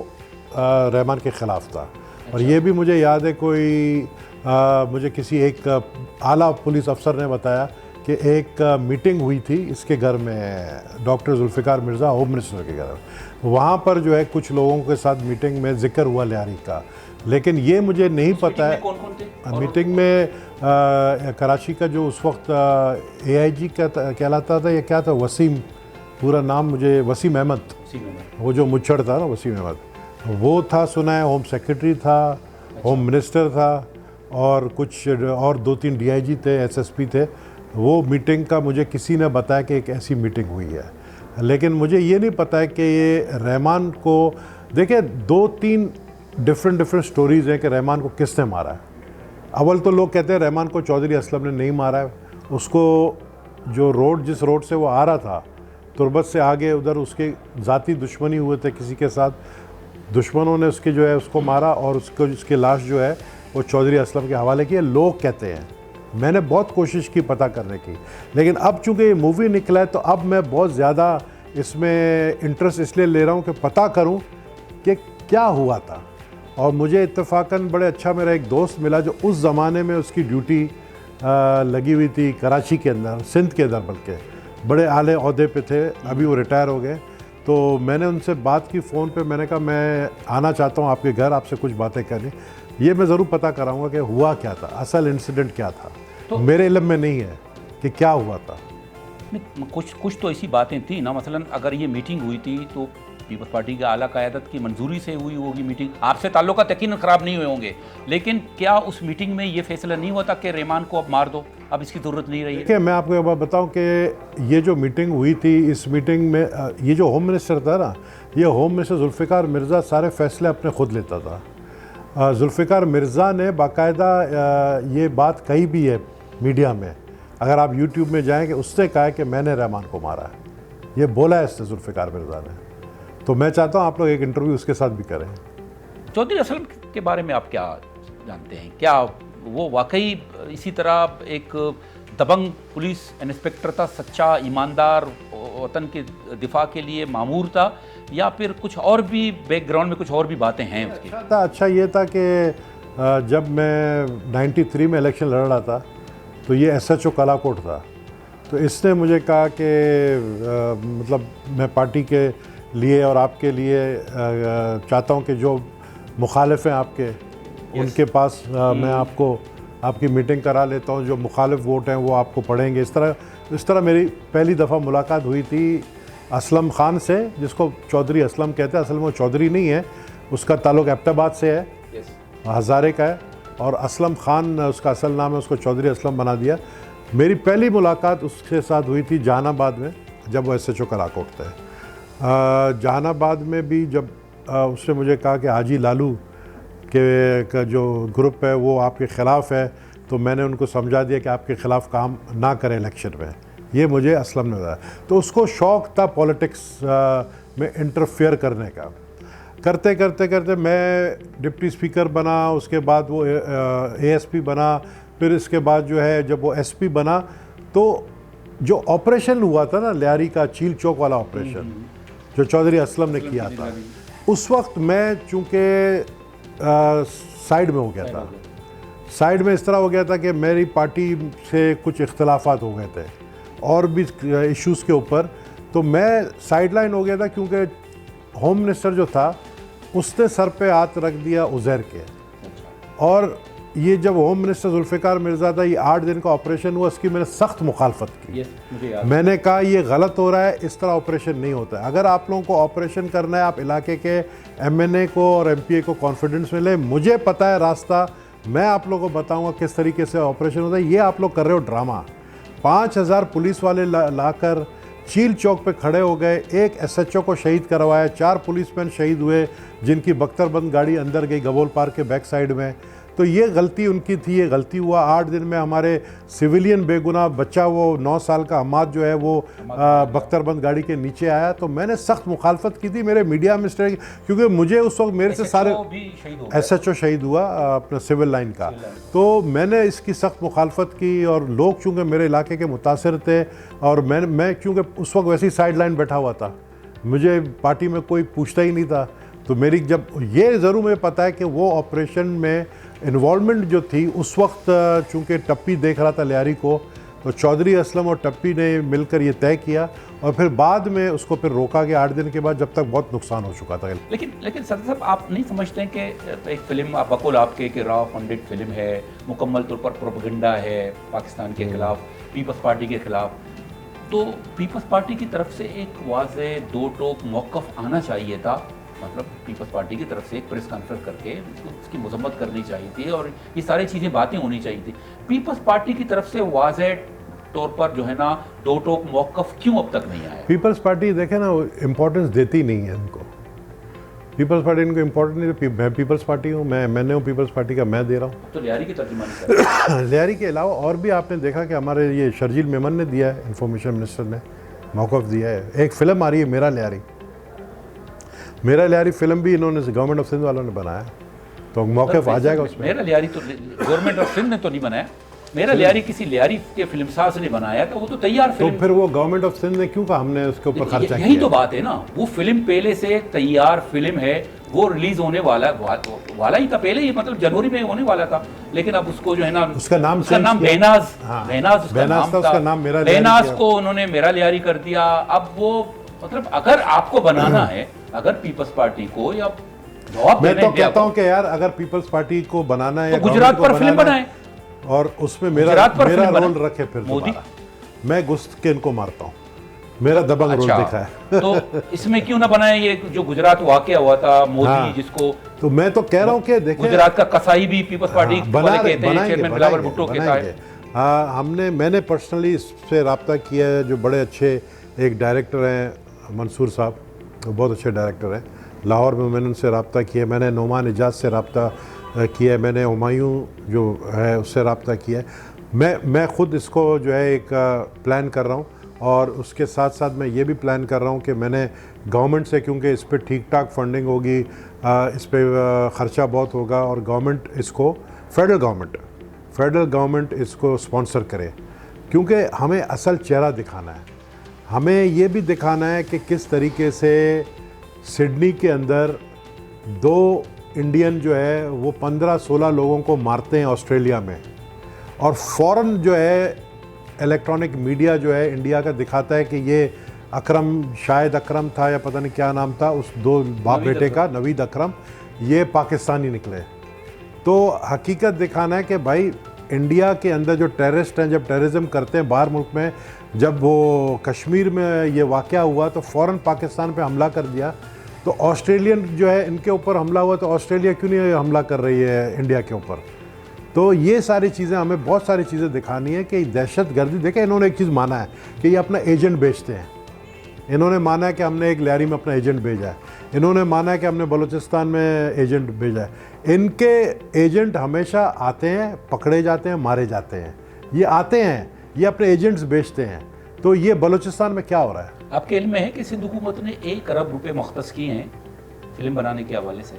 रहमान के ख़िलाफ़ था। अच्छा। और ये भी मुझे याद है कोई मुझे किसी एक आला पुलिस अफसर ने बताया कि एक मीटिंग हुई थी इसके घर में, doctor Zulfiqar Mirza home minister के घर, वहाँ पर जो है कुछ लोगों के साथ मीटिंग में जिक्र हुआ लियारी का। लेकिन ये मुझे नहीं पता है कौन थे मीटिंग में। कराची का जो उस वक्त AIG का कहलाता था, ये क्या था, वसीम, पूरा नाम मुझे, वसीम अहमद, वो जो मुच्छड़ था ना, वसीम अहमद, वो था सुना है। होम सेक्रेटरी था। अच्छा। होम मिनिस्टर था और कुछ और 2-3 DIG थे, SSP थे। वो मीटिंग का मुझे किसी ने बताया कि एक ऐसी मीटिंग हुई है, लेकिन मुझे ये नहीं पता है कि ये रहमान को, देखिए 2-3 डिफरेंट स्टोरीज़ हैं कि रहमान को किसने मारा है। अव्वल तो लोग कहते हैं रहमान को चौधरी असलम ने नहीं मारा है, उसको जो रोड, जिस रोड से वो आ रहा था तुर्बत से आगे, उधर उसके ज़ाती दुश्मनी हुए थे किसी के साथ, दुश्मनों ने उसके जो है उसको मारा और उसको उसकी लाश जो है वो चौधरी असलम के हवाले की, लोग कहते हैं। मैंने बहुत कोशिश की पता करने की, लेकिन अब चूँकि ये मूवी निकला है तो अब मैं बहुत ज़्यादा इसमें इंटरेस्ट इसलिए ले रहा हूँ कि पता करूँ कि क्या हुआ था। और मुझे इत्तेफाकन बड़े अच्छा मेरा एक दोस्त मिला जो उस ज़माने में उसकी ड्यूटी लगी हुई थी कराची के अंदर, सिंध के अंदर, बल्कि बड़े आले ओहदे पे थे, अभी वो रिटायर हो गए। तो मैंने उनसे बात की फ़ोन पे, मैंने कहा मैं आना चाहता हूँ आपके घर, आपसे कुछ बातें करनी। ये मैं ज़रूर पता कराऊंगा कि हुआ क्या था, असल इंसिडेंट क्या था। तो मेरे इल्म में नहीं है कि क्या हुआ था। कुछ तो ऐसी बातें थी ना, मसलन अगर ये मीटिंग हुई थी तो पीपल्स पार्टी के आला क़यादत की मंजूरी से हुई होगी मीटिंग, आपसे ताल्लुकात यकीनन ख़राब नहीं हुए होंगे, लेकिन क्या उस मीटिंग में ये फैसला नहीं हुआ था कि रहमान को अब मार दो, अब इसकी ज़रूरत नहीं रही है? मैं आपको एक बात बताऊं कि ये जो मीटिंग हुई थी, इस मीटिंग में ये जो होम मिनिस्टर था ना, ये होम मिनिस्टर जुल्फ़िकार मिर्ज़ा सारे फैसले अपने खुद लेता था। जुल्फ़िकार मिर्ज़ा ने बाकायदा ये बात कही भी है मीडिया में, अगर आप यूट्यूब में जाएंगे, उसने कहा है कि मैंने रहमान को मारा है, ये बोला है इसने जुल्फ़िकार मिर्ज़ा ने। तो मैं चाहता हूँ आप लोग एक इंटरव्यू उसके साथ भी करें। चौधरी असलम के बारे में आप क्या जानते हैं? क्या वो वाकई इसी तरह एक दबंग पुलिस इंस्पेक्टर था, सच्चा, ईमानदार, वतन के दिफा के लिए मामूर था, या फिर कुछ और भी बैकग्राउंड में कुछ और भी बातें हैं उसकी? अच्छा ये था कि जब मैं 93 में इलेक्शन लड़ रहा था तो ये SHO कलाकोट था, तो इसने मुझे कहा कि मतलब मैं पार्टी के लिए और आपके लिए चाहता हूं कि जो मुखालिफ हैं आपके उनके पास मैं आपको आपकी मीटिंग करा लेता हूं, जो मुखालिफ वोट हैं वो आपको पढ़ेंगे। इस तरह मेरी पहली दफ़ा मुलाकात हुई थी असलम ख़ान से, जिसको चौधरी असलम कहते हैं। असल में वो चौधरी नहीं है, उसका ताल्लुक़ एबटाबाद से है, हज़ारे का है, और असलम ख़ान उसका असल नाम है, उसको चौधरी असलम बना दिया। मेरी पहली मुलाकात उसके साथ हुई थी जहानाबाद में, जब वो SHO का राकोट थे। जहानाबाद में भी जब उसने मुझे कहा कि हाजी लालू के का जो ग्रुप है वो आपके ख़िलाफ़ है, तो मैंने उनको समझा दिया कि आपके ख़िलाफ़ काम ना करें इलेक्शन में। ये मुझे असलम ने बताया। तो उसको शौक़ था पॉलिटिक्स में इंटरफेयर करने का। करते करते करते मैं डिप्टी स्पीकर बना, उसके बाद वो ASP बना, फिर इसके बाद जो है जब वो SP बना, तो जो ऑपरेशन हुआ था ना लियारी का, चील चौक वाला ऑपरेशन जो चौधरी असलम ने किया था, उस वक्त मैं चूँकि साइड में हो गया था। साइड में इस तरह हो गया था कि मेरी पार्टी से कुछ इख्तलाफात हो गए थे और भी इश्यूज़ के ऊपर, तो मैं साइडलाइन हो गया था, क्योंकि होम मिनिस्टर जो था उसने सर पे हाथ रख दिया उज़ैर के। और ये जब होम मिनिस्टर जुल्फ़िकार मिर्ज़ा था, ये 8 दिन का ऑपरेशन हुआ, इसकी मैंने सख्त मुखालफत की। मैंने कहा ये गलत हो रहा है, इस तरह ऑपरेशन नहीं होता है। अगर आप लोगों को ऑपरेशन करना है, आप इलाके के MNA को और MPA को कॉन्फिडेंस में लें। मुझे पता है रास्ता, मैं आप लोगों को बताऊंगा किस तरीके से ऑपरेशन होता है। ये आप लोग कर रहे हो ड्रामा। 5000 पुलिस वाले लाकर चील चौक पे खड़े हो गए, एक SHO को शहीद करवाया, 4 पुलिसमैन शहीद हुए जिनकी बख्तरबंद गाड़ी अंदर गई गबोल पार्क के बैक साइड में। तो ये गलती उनकी थी, ये गलती हुआ। 8 दिन में हमारे सिविलियन बेगुनाह बच्चा, वो 9 साल का हमाद जो है वो बख्तरबंद गाड़ी के नीचे आया। तो मैंने सख्त मुखालफत की थी, मेरे मीडिया में क्योंकि मुझे उस वक्त मेरे से सारे SHO शहीद हुआ अपना सिविल लाइन का, तो मैंने इसकी सख्त मुखालफत की। और लोग चूँकि मेरे इलाके के मुतासर थे, और मैं क्योंकि उस वक्त वैसे ही साइड लाइन बैठा हुआ था, मुझे पार्टी में कोई पूछता ही नहीं था, तो मेरी जब ये ज़रूर मुझे पता है कि वो ऑपरेशन में इन्वॉल्वमेंट जो थी उस वक्त, चूँकि टप्पी देख रहा था लियारी को, तो चौधरी असलम और टप्पी ने मिलकर ये तय किया, और फिर बाद में उसको फिर रोका गया 8 दिन के बाद, जब तक बहुत नुकसान हो चुका था। लेकिन सर साहब, आप नहीं समझते हैं कि एक फिल्म बकौल आपके कि राव फंडेड फिल्म है, मुकम्मल तौर पर प्रोपेगेंडा है पाकिस्तान के खिलाफ, पीपल्स पार्टी के खिलाफ, तो पीपल्स पार्टी की तरफ से एक वाज़ेह दो टोक मौक़िफ़ आना चाहिए था। मतलब पीपल्स पार्टी की तरफ से एक प्रेस कॉन्फ्रेंस करके उसकी मजम्मत करनी चाहिए थी, और ये सारी चीज़ें बातें होनी चाहिए थी। पीपल्स पार्टी की तरफ से वाज़ेह तौर पर जो है ना दो टोक मौक़िफ़ क्यों अब तक नहीं आया? पीपल्स पार्टी देखे ना, इम्पोर्टेंस देती नहीं है इनको। पीपल्स पार्टी इनको इम्पोर्टेंट नहीं, मैं पीपल्स पार्टी हूँ, मैंने हूँ पीपल्स पार्टी का, मैं दे रहा हूँ। तो लियारी की तर्जुमानी कर लियारी के अलावा और भी आपने देखा कि हमारे ये शर्जील मेमन ने दिया है, इंफॉर्मेशन मिनिस्टर ने मौक़िफ़ दिया है। एक फ़िल्म आ रही है मेरा लियारी फिल्म भी इन्होंने गवर्नमेंट ऑफ सिंध वालों ने बनाया, तो मौक़िफ़ आ जाएगा उसमें। मेरा लियारी तो गवर्नमेंट ऑफ सिंध ने तो नहीं बनाया, मेरा लियारी किसी लियारी के फिल्मसाज ने बनाया था, वो तो तैयार फिल्म। तो फिर वो गवर्नमेंट ऑफ सिंध ने क्यों कहा हमने उसके ऊपर खर्चा किया? यही तो बात है ना, वो फिल्म पहले से तैयार फिल्म है, वो रिलीज होने वाला ही था पहले ही, मतलब जनवरी में होने वाला था, लेकिन अब उसको जो है ना, उसका नाम बेनाज उसका नाम मेरा बेनाज को उन्होंने मेरा लियारी कर दिया। अब वो मतलब अगर आपको बनाना है, अगर पीपल्स पार्टी को, या मैं तो कहता हूं कि यार अगर पीपल्स पार्टी को बनाना है, तो गुजरात पर फिल्म बनाए और उसमें मेरा रोल रखे, फिर मोदी मैं घुस के इनको मारता हूं, मेरा दबंग रोल दिखा है। तो इसमें क्यों ना बनाए ये जो गुजरात वाकया हुआ था, मोदी जिसको, तो मैं तो कह रहा हूं कि देखिए गुजरात का कसाई भी पीपल्स पार्टी वाले कहते हैं, चेयरमैन बिलावल भुट्टो कहता है। मैंने पर्सनली इससे रब्ता किया है, जो बड़े अच्छे एक डायरेक्टर हैं मंसूर साहब, बहुत अच्छे डायरेक्टर हैं, लाहौर में मैंने उनसे रब्ता किया, मैंने नोमान इजाज़ से रब्ता किया है, मैंने हुमायूं जो है उससे रब्ता किया है। मैं ख़ुद इसको जो है एक प्लान कर रहा हूँ, और उसके साथ साथ मैं ये भी प्लान कर रहा हूँ कि मैंने गवर्नमेंट से, क्योंकि इस पर ठीक ठाक फंडिंग होगी, इस पर ख़र्चा बहुत होगा, और गवर्नमेंट इसको फेडरल गवर्नमेंट इसको स्पॉन्सर करे, क्योंकि हमें असल चेहरा दिखाना है। हमें ये भी दिखाना है कि किस तरीके से सिडनी के अंदर 2 इंडियन जो है वो 15-16 लोगों को मारते हैं ऑस्ट्रेलिया में, और फ़ौरन जो है इलेक्ट्रॉनिक मीडिया जो है इंडिया का दिखाता है कि ये अकरम, शायद अकरम था या पता नहीं क्या नाम था, उस दो बाप नवीद बेटे का, नवीद अकरम, ये पाकिस्तानी निकले। तो हकीकत दिखाना है कि भाई इंडिया के अंदर जो टेररिस्ट हैं, जब टेररिज्म करते हैं बाहर मुल्क में, जब वो कश्मीर में ये वाक़या हुआ तो फ़ौरन पाकिस्तान पे हमला कर दिया। तो ऑस्ट्रेलियन जो है इनके ऊपर हमला हुआ, तो ऑस्ट्रेलिया क्यों नहीं हमला कर रही है इंडिया के ऊपर? तो ये सारी चीज़ें, हमें बहुत सारी चीज़ें दिखानी है कि दहशत गर्दी, देखें इन्होंने एक चीज़ माना है कि ये अपना एजेंट बेचते हैं। इन्होंने माना है कि हमने एक लियारी में अपना एजेंट भेजा है, इन्होंने माना है कि हमने बलूचिस्तान में एजेंट भेजा है। इनके एजेंट हमेशा आते हैं, पकड़े जाते हैं, मारे जाते हैं। ये आते हैं, ये अपने एजेंट्स बेचते हैं। तो ये बलूचिस्तान में क्या हो रहा है? आपके इल्म में है कि सिंध हुकूमत ने 1 अरब रुपए मुख्तस किए हैं फिल्म बनाने के हवाले से?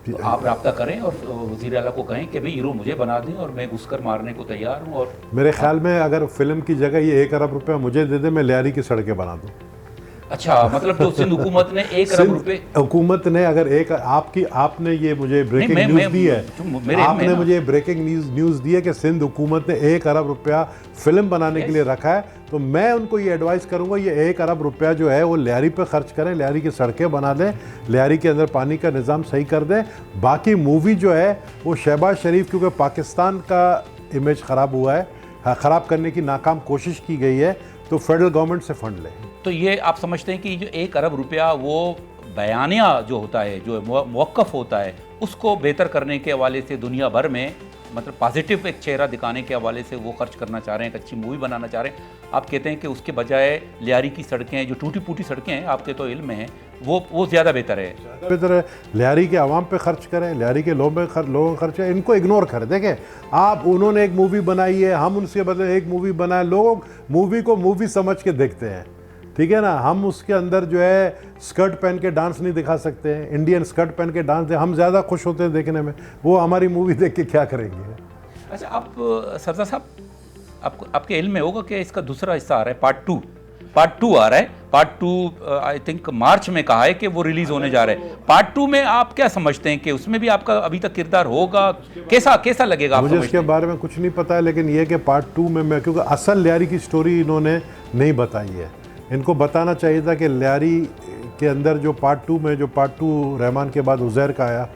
तो आप रब्ता करें और वज़ीर आला को कहें कि भाई हीरो मुझे बना दें और मैं घुसकर मारने को तैयार हूँ। और मेरे ख्याल में अगर फिल्म की जगह ये 1 अरब रुपया मुझे दे दे, मैं लियारी की सड़कें बना दूँ। अच्छा, मतलब जो सिंध हुकूमत ने 1 अरब रुपए, हुकूमत ने अगर एक आपने ये मुझे ब्रेकिंग न्यूज़ दी है, आपने मुझे ब्रेकिंग न्यूज़ दी है कि सिंध हुकूमत ने 1 अरब रुपया फिल्म बनाने के लिए रखा है, तो मैं उनको ये एडवाइस करूंगा ये 1 अरब रुपया जो है वो लियारी पे खर्च करें, लियारी की सड़कें बना दें, लियारी के अंदर पानी का निज़ाम सही कर दें। बाकी मूवी जो है वो शहबाज शरीफ, क्योंकि पाकिस्तान का इमेज ख़राब हुआ है, ख़राब करने की नाकाम कोशिश की गई है, तो फेडरल गवर्नमेंट से फंड लें। तो ये आप समझते हैं कि जो 1 अरब रुपया वो बयानिया जो होता है, जो मौक़फ़ होता है, उसको बेहतर करने के हवाले से दुनिया भर में, मतलब पॉजिटिव एक चेहरा दिखाने के हवाले से वो खर्च करना चाह रहे हैं, एक अच्छी मूवी बनाना चाह रहे हैं। आप कहते हैं कि उसके बजाय लियारी की सड़कें, जो टूटी फूटी सड़कें हैं, आपके तो इल्म में हैं, वो ज़्यादा बेहतर है। बेहतर है लियारी के आवाम पे खर्च करें, लियारी के लोगों पे खर्च करें, इनको इग्नोर करें। देखें आप, उन्होंने एक मूवी बनाई है, हम उनसे बदले एक मूवी बनाए, लोग मूवी को मूवी समझ के देखते हैं, ठीक है ना। हम उसके अंदर जो है स्कर्ट पहन के डांस नहीं दिखा सकते हैं, इंडियन स्कर्ट पहन के डांस हम ज़्यादा खुश होते हैं देखने में, वो हमारी मूवी देख के क्या करेंगे। अच्छा, आप सरदार साहब, आपके इल्म में होगा कि इसका दूसरा हिस्सा आ रहा है, पार्ट टू आ रहा है। पार्ट 2 आई थिंक मार्च में कहा है कि वो रिलीज़ होने जा रहा है। पार्ट 2 में आप क्या समझते हैं कि उसमें भी आपका अभी तक किरदार होगा? कैसा लगेगा? मुझे इसके बारे में कुछ नहीं पता है, लेकिन ये कि पार्ट 2 में मैं, क्योंकि असल लियारी की स्टोरी इन्होंने नहीं बताई है, इनको बताना चाहिए था कि लियारी के अंदर जो पार्ट 2 में, जो पार्ट 2 रहमान के बाद उज़ैर का आया,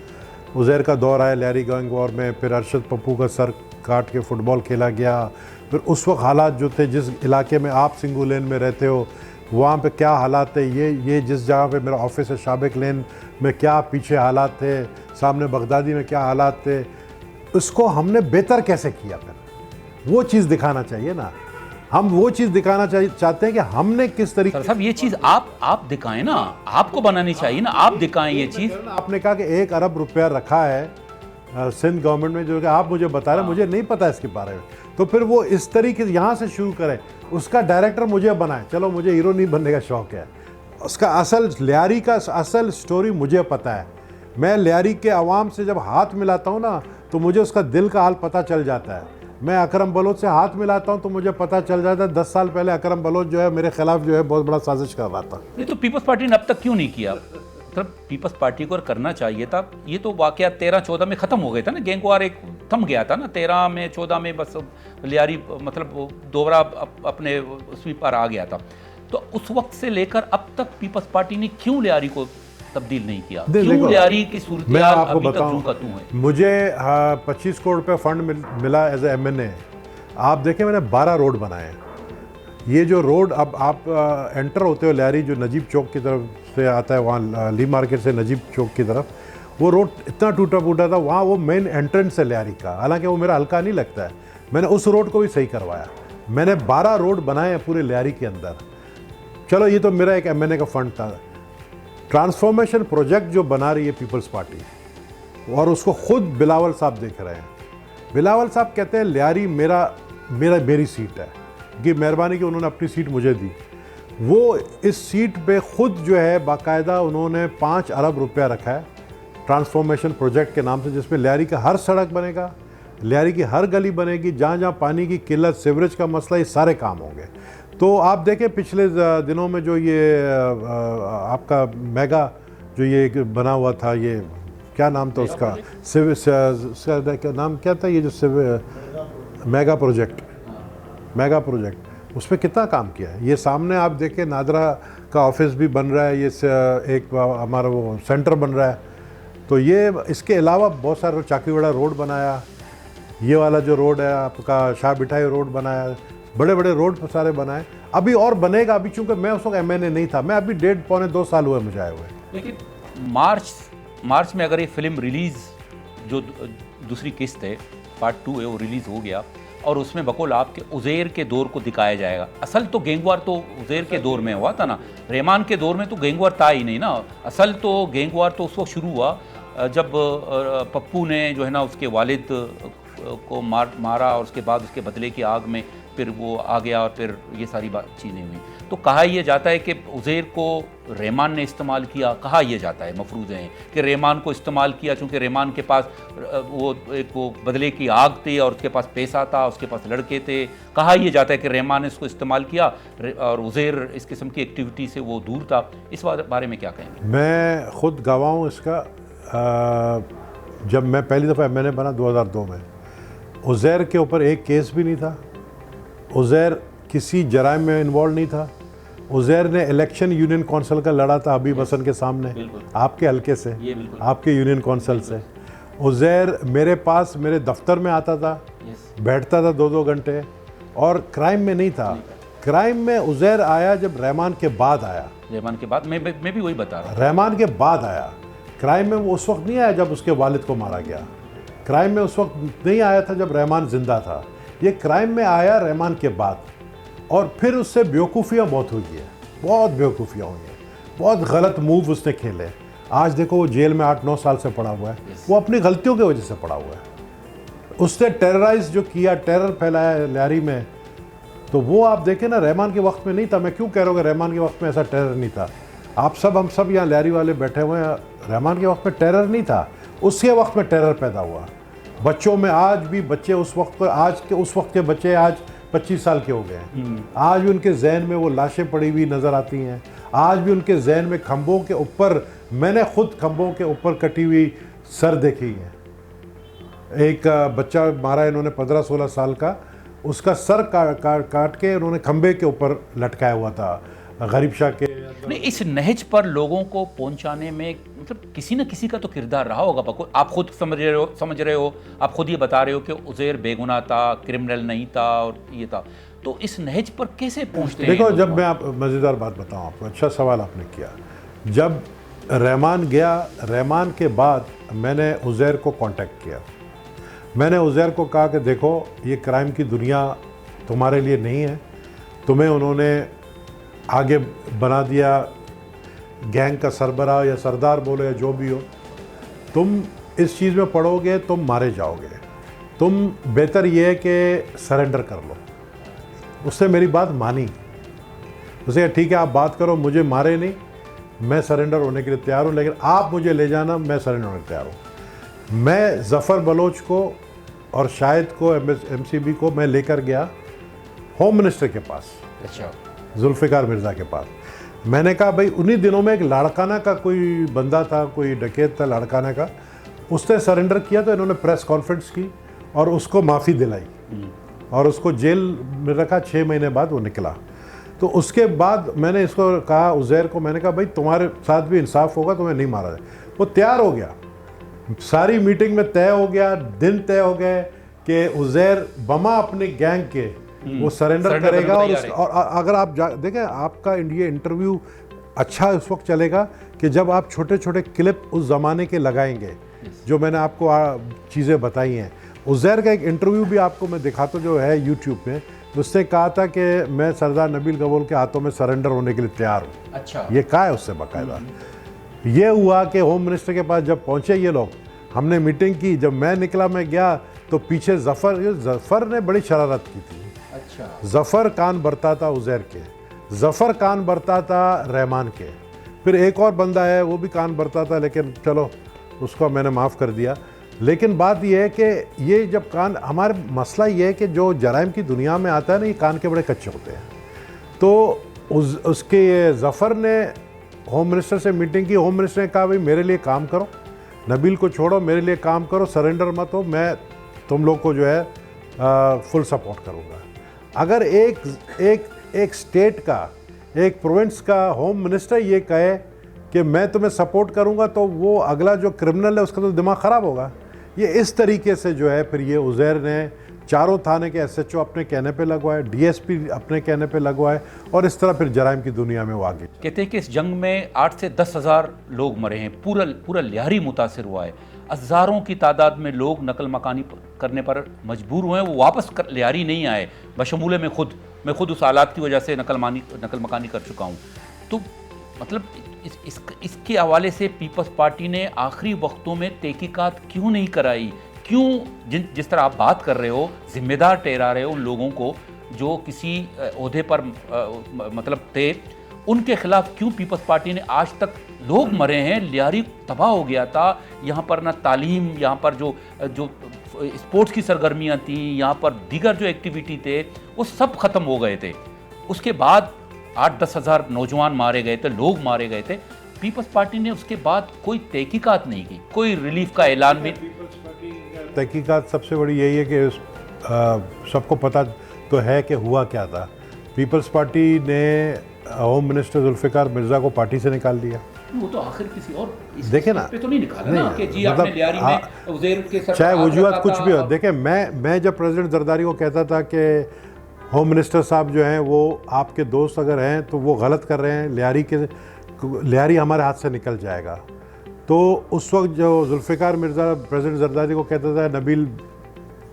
उज़ैर का दौर आया लियारी गैंग वॉर में, फिर अरशद पप्पू का सर काट के फुटबॉल खेला गया, फिर उस वक्त हालात जो थे, जिस इलाके में आप सिंगू लेन में रहते हो वहाँ पे क्या हालात थे, ये जिस जगह पे मेरा ऑफिस है शाबिक लेन में क्या पीछे हालात थे, सामने बगदादी में क्या हालात थे, उसको हमने बेहतर कैसे किया, फिर वो चीज़ दिखाना चाहिए ना। हम वो चीज़ दिखाना चाहते हैं कि हमने किस तरीके। साहब ये चीज़ आप दिखाएं ना, आपको बनानी चाहिए ना, आप दिखाएं ये चीज़। आपने कहा कि 1 अरब रुपया रखा है सिंध गवर्नमेंट में, जो कि आप मुझे बता रहे हैं, मुझे नहीं पता इसके बारे में, तो फिर वो इस तरीके से यहाँ से शुरू करें, उसका डायरेक्टर मुझे बनाए। चलो मुझे हीरो नहीं बनने का शौक़ है, उसका असल लियारी का असल स्टोरी मुझे पता है। मैं लियारी के अवाम से जब हाथ मिलाता हूँ ना, तो मुझे उसका दिल का हाल पता चल जाता है। मैं अकरम बलोच से हाथ मिलाता हूँ तो मुझे पता चल जाता है 10 साल पहले अकरम बलोच जो है मेरे खिलाफ जो है बहुत बड़ा साजिश कर रहा था। नहीं तो पीपल्स पार्टी ने अब तक क्यों नहीं किया? मतलब पीपल्स पार्टी को करना चाहिए था। ये तो वाकया 13-14 में ख़त्म हो गया था ना, गैंग वार एक थम गया था ना, 13 में 14 में बस लियारी मतलब दोबारा अपने स्वीप पर आ गया था। तो उस वक्त से लेकर अब तक पीपल्स पार्टी ने क्यों लियारी को तब्दील नहीं किया? क्यों लियारी की सूरत मैं आपको अभी बताऊं, तक है? मुझे 25 करोड़ रुपये फंड मिला एज ए MNA। आप देखें मैंने 12 रोड बनाए। ये जो रोड अब आप एंटर होते हो लियारी, जो नजीब चौक की तरफ से आता है, वहाँ ली मार्केट से नजीब चौक की तरफ, वो रोड इतना टूटा फूटा था, वहाँ वो मेन एंट्रेंस है लियारी का। हालांकि वो मेरा हल्का नहीं लगता है, मैंने उस रोड को भी सही करवाया। मैंने 12 रोड बनाए हैं पूरे लियारी के अंदर। चलो ये तो मेरा एक MNA का फंड था। ट्रांसफॉर्मेशन प्रोजेक्ट जो बना रही है पीपल्स पार्टी, और उसको खुद बिलावल साहब देख रहे हैं। बिलावल साहब कहते हैं लियारी मेरी सीट है, कि मेहरबानी की उन्होंने अपनी सीट मुझे दी। वो इस सीट पे खुद जो है बाकायदा उन्होंने 5 अरब रुपया रखा है ट्रांसफॉर्मेशन प्रोजेक्ट के नाम से, जिसमें लियारी का हर सड़क बनेगा, लियारी की हर गली बनेगी, जहाँ जहाँ पानी की किल्लत, सीवरेज का मसला, ये सारे काम होंगे। तो आप देखें पिछले दिनों में जो ये आपका मेगा जो ये बना हुआ था, ये क्या नाम था उसका, नाम क्या था, ये जो मेगा प्रोजेक्ट उस पर कितना काम किया है। ये सामने आप देखें नादरा का ऑफिस भी बन रहा है, ये एक हमारा वो सेंटर बन रहा है। तो ये इसके अलावा बहुत सारे चाकीवाड़ा रोड बनाया, ये वाला जो रोड है आपका शाह बिठाई रोड बनाया, बड़े बड़े रोड सारे बनाए। अभी और बनेगा। अभी चूंकि मैं उस वक्त MNA नहीं था, मैं अभी 1.5-2 साल हुए मुझे आए हुए। लेकिन मार्च में अगर ये फिल्म रिलीज, जो दूसरी किस्त है पार्ट 2 है, वो रिलीज हो गया और उसमें बकौल आपके उज़ैर के दौर को दिखाया जाएगा। असल तो गैंगवार तो उज़ैर के दौर में हुआ था ना, रहमान के दौर में तो गैंगवार था ही नहीं ना। असल तो गैंगवार तो उस वक्त शुरू हुआ जब पप्पू ने जो है ना उसके वालिद को मारा और उसके बाद उसके बदले की आग में फिर वो आ गया और फिर ये सारी चीज़ें हुई। तो कहा यह जाता है कि उज़ैर को रहमान ने इस्तेमाल किया, कहा यह जाता है, मफरूज़ हैं कि रहमान को इस्तेमाल किया चूँकि रहमान के पास वो बदले की आग थी और उसके पास पैसा था, उसके पास लड़के थे। कहा यह जाता है कि रहमान ने इसको इस्तेमाल किया और उज़ैर इस किस्म की एक्टिविटी से वो दूर था। इस बारे में क्या कहेंगे? मैं खुद गवाह हूँ इसका। जब मैं पहली दफ़ा MNA बना 2002 में, उज़ैर के ऊपर एक केस भी नहीं था। उज़ैर किसी जराइम में इन्वॉल्व नहीं था। उज़ैर ने इलेक्शन यूनियन कौंसिल का लड़ा था हबीब हसन के सामने, आपके हल्के से, आपके यूनियन कौंसिल से। उज़ैर मेरे पास मेरे दफ्तर में आता था, बैठता था 2-2 घंटे, और क्राइम में नहीं था। क्राइम में उज़ैर आया जब रहमान के बाद आया। रहमान के बाद मैं भी वही बता रहा हूँ, रहमान के बाद आया। क्राइम में वो उस वक्त नहीं आया जब उसके वालिद को मारा गया। क्राइम में उस वक्त नहीं आया था जब रहमान जिंदा था। ये क्राइम में आया रहमान के बाद, और फिर उससे बेवकूफ़ियाँ बहुत हुई है, बहुत बेवकूफ़ियाँ हुई हैं, बहुत गलत मूव उसने खेले। आज देखो वो जेल में 8-9 साल से पड़ा हुआ है। वो अपनी गलतियों की वजह से पड़ा हुआ है। उसने टेरराइज जो किया, टेरर फैलाया लियारी में, तो वो आप देखें ना, रहमान के वक्त में नहीं था। मैं क्यों कह रहा हूँ कि रहमान के वक्त में ऐसा टेरर नहीं था। हम सब यहाँ लियारी वाले बैठे हुए हैं, रहमान के वक्त में टेरर नहीं था, उसके वक्त में टेरर पैदा हुआ। बच्चों में आज भी बच्चे उस वक्त के बच्चे आज 25 साल के हो गए हैं। आज भी उनके जहन में वो लाशें पड़ी हुई नज़र आती हैं। आज भी उनके जहन में खंभों के ऊपर, मैंने खुद खंभों के ऊपर कटी हुई सर देखी है। एक बच्चा मारा इन्होंने 15-16 साल का, उसका सर काट के उन्होंने खंभे के ऊपर लटकाया हुआ था गरीब शाह के। नहीं, इस नहज पर लोगों को पहुंचाने में मतलब किसी न किसी का तो किरदार रहा होगा बको। आप खुद समझ रहे हो, आप खुद ये बता रहे हो कि उज़ैर बेगुनाह था, क्रिमिनल नहीं था और ये था। तो इस नहज पर कैसे पहुंचते हैं? देखो, जब मैं आप मज़ेदार बात बताऊं आपको, अच्छा सवाल आपने किया। जब रहमान गया, रहमान के बाद मैंने उज़ैर को कांटेक्ट किया। मैंने उज़ैर को कहा कि देखो, ये क्राइम की दुनिया तुम्हारे लिए नहीं है। तुम्हें उन्होंने आगे बना दिया, गैंग का सरबराह या सरदार बोलो या जो भी हो। तुम इस चीज़ में पड़ोगे, तुम मारे जाओगे। तुम बेहतर ये है कि सरेंडर कर लो। उसने मेरी बात मानी। उसे कहा ठीक है, आप बात करो, मुझे मारे नहीं, मैं सरेंडर होने के लिए तैयार हूँ, लेकिन आप मुझे ले जाना, मैं सरेंडर होने के तैयार हूँ। मैं ज़फ़र बलोच को और शाहिद को, MCB को मैं लेकर गया होम मिनिस्टर के पास। अच्छा। जुल्फ़िकार मिर्ज़ा के पास। मैंने कहा भाई, उन्हीं दिनों में एक लाड़काना का कोई बंदा था, कोई डकैत था लाड़काना का, उसने सरेंडर किया। तो इन्होंने प्रेस कॉन्फ्रेंस की और उसको माफ़ी दिलाई और उसको जेल में रखा। 6 महीने बाद वो निकला। तो उसके बाद मैंने इसको कहा, उज़ैर को, मैंने कहा भाई तुम्हारे साथ भी इंसाफ होगा, तुम्हें नहीं मारा जाए। वो तैयार हो गया। सारी मीटिंग में तय हो गया, दिन तय हो गए कि उज़ैर बमा अपने गैंग के वो सरेंडर करेगा। और अगर आप देखें, आपका ये इंटरव्यू अच्छा उस वक्त चलेगा कि जब आप छोटे छोटे क्लिप उस ज़माने के लगाएंगे, जो मैंने आपको चीज़ें बताई हैं। उज़ैर का एक इंटरव्यू भी आपको मैं दिखाता हूँ जो है यूट्यूब पे। उसने कहा था कि मैं सरदार नबील गबोल के हाथों में सरेंडर होने के लिए तैयार हूँ। अच्छा। ये कहा है उससे बाकायदा। ये हुआ कि होम मिनिस्टर के पास जब पहुँचे ये लोग, हमने मीटिंग की। जब मैं निकला, मैं गया तो पीछे ज़फ़र ने बड़ी शरारत की थी। अच्छा। ज़फ़र कान बरता था उज़ैर के, ज़फ़र कान बरता था रहमान के, फिर एक और बंदा है वो भी कान बरता था, लेकिन चलो उसको मैंने माफ़ कर दिया। लेकिन बात यह है कि ये जब कान, हमारे मसला ये है कि जो जराइम की दुनिया में आता है ना, ये कान के बड़े कच्चे होते हैं। तो उसके ज़फ़र ने होम मिनिस्टर से मीटिंग की। होम मिनिस्टर ने कहा भाई मेरे लिए काम करो, नबील को छोड़ो, मेरे लिए काम करो, सरेंडर मत हो, मैं तुम लोग को जो है फुल सपोर्ट करूँगा। अगर एक स्टेट का, एक प्रोविंस का होम मिनिस्टर ये कहे कि मैं तुम्हें सपोर्ट करूंगा, तो वो अगला जो क्रिमिनल है उसका तो दिमाग ख़राब होगा। ये इस तरीके से जो है फिर ये उज़ैर ने चारों थाने के एसएचओ अपने कहने पे लगवाए, डीएसपी अपने कहने पे लगवाए, और इस तरह फिर जराइम की दुनिया में वो आगे। कहते हैं कि इस जंग में 8 से 10 हज़ार लोग मरे हैं, पूरा लिहारी मुतासिर हुआ है, हज़ारों की तादाद में लोग नकल मकानी करने पर मजबूर हुए हैं, वो वापस लिहारी नहीं आए, बशमूले में मैं खुद उस हालात की वजह से नकल मकानी कर चुका हूँ। तो मतलब इसके हवाले से पीपल्स पार्टी ने आखिरी वक्तों में तहकीकात क्यों नहीं कराई? क्यों जिस तरह आप बात कर रहे हो, जिम्मेदार ठहरा रहे हो उन लोगों को जो किसी ओहदे पर मतलब थे, उनके खिलाफ क्यों पीपल्स पार्टी ने आज तक, लोग मरे हैं, लिहारी तबाह हो गया था, यहाँ पर ना तालीम, यहाँ पर जो स्पोर्ट्स की सरगर्मियाँ थी, यहाँ पर दीगर जो एक्टिविटी थे वो सब ख़त्म हो गए थे। उसके बाद 8-10 हज़ार नौजवान मारे गए थे, लोग मारे गए थे। पीपल्स पार्टी ने उसके बाद कोई तहकीकात नहीं की, कोई रिलीफ का ऐलान भी। तहकीकात सबसे बड़ी यही है कि सबको पता तो है कि हुआ क्या था। पीपल्स पार्टी ने होम मिनिस्टर जुल्फ़िकार मिर्ज़ा को पार्टी से निकाल दिया। वो तो आखिर किसी और देखे ना, पे तो नहीं निकाला ना कि जी आपने लिहारी में उज़ैर के सर, चाहे वजूहत कुछ भी हो। देखें, मैं जब प्रेसिडेंट जरदारी को कहता था कि होम मिनिस्टर साहब जो हैं वो आपके दोस्त अगर हैं तो वो गलत कर रहे हैं, लिहारी हमारे हाथ से निकल जाएगा, तो उस वक्त जो जुल्फ़िकार मिर्ज़ा प्रेसिडेंट जरदारी को कहता था नबील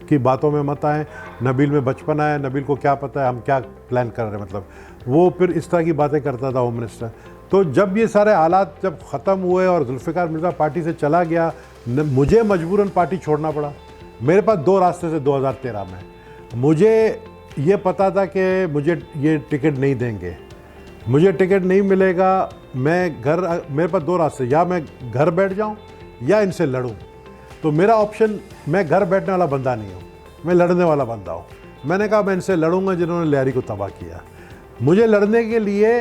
की बातों में मत आए, नबील में बचपना है, नबील को क्या पता है हम क्या प्लान कर रहे हैं, मतलब वो फिर इस तरह की बातें करता था होम मिनिस्टर। तो जब ये सारे हालात जब ख़त्म हुए और जुल्फ़िकार मिर्ज़ा पार्टी से चला गया, मुझे मजबूरन पार्टी छोड़ना पड़ा। मेरे पास दो रास्ते थे 2013 में। मुझे ये पता था कि मुझे ये टिकट नहीं देंगे, मुझे टिकट नहीं मिलेगा, मेरे पास दो रास्ते, या मैं घर बैठ जाऊं या इनसे लड़ूं। तो मेरा ऑप्शन, मैं घर बैठने वाला बंदा नहीं हूं, मैं लड़ने वाला बंदा हूं। मैंने कहा मैं इनसे लड़ूंगा जिन्होंने लिहारी को तबाह किया। मुझे लड़ने के लिए,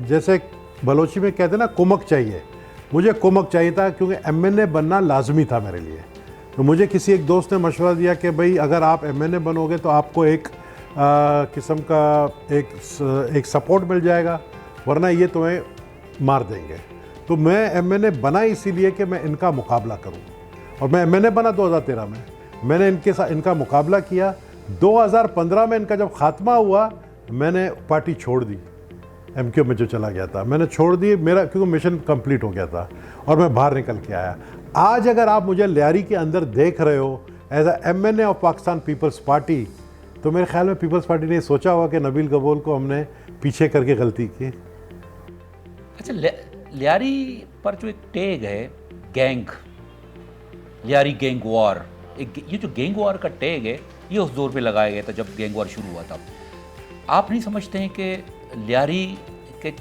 जैसे बलोची में कहते हैं ना, कुमक चाहिए, मुझे कुमक चाहिए था, क्योंकि एमएनए बनना लाजमी था मेरे लिए। तो मुझे किसी एक दोस्त ने मशवरा दिया कि भाई अगर आप एमएनए बनोगे तो आपको एक किस्म का एक सपोर्ट मिल जाएगा, वरना ये तुम्हें मार देंगे। तो मैं एमएनए बना इसीलिए कि मैं इनका मुकाबला करूं, और मैं एमएनए बना 2013 में। मैंने इनका मुकाबला किया। 2015 में इनका जब खात्मा हुआ, मैंने पार्टी छोड़ दी, एमक्यू में जो चला गया था मैंने छोड़ दी, मेरा क्योंकि मिशन कंप्लीट हो गया था और मैं बाहर निकल के आया। आज अगर आप मुझे लिहारी के अंदर देख रहे हो as a MNA of Pakistan Peoples Party, तो मेरे ख्याल में पीपल्स पार्टी ने सोचा हुआ कि नबील गबोल को हमने पीछे करके गलती की। अच्छा, लिहारी पर जो एक टैग है गैंग, लिहारी गैंग वॉर, ये जो गैंग वॉर का टैग है ये उस दौर पे लगाया गया था जब गैंग वॉर शुरू हुआ था। आप नहीं समझते हैं कि लिहारी के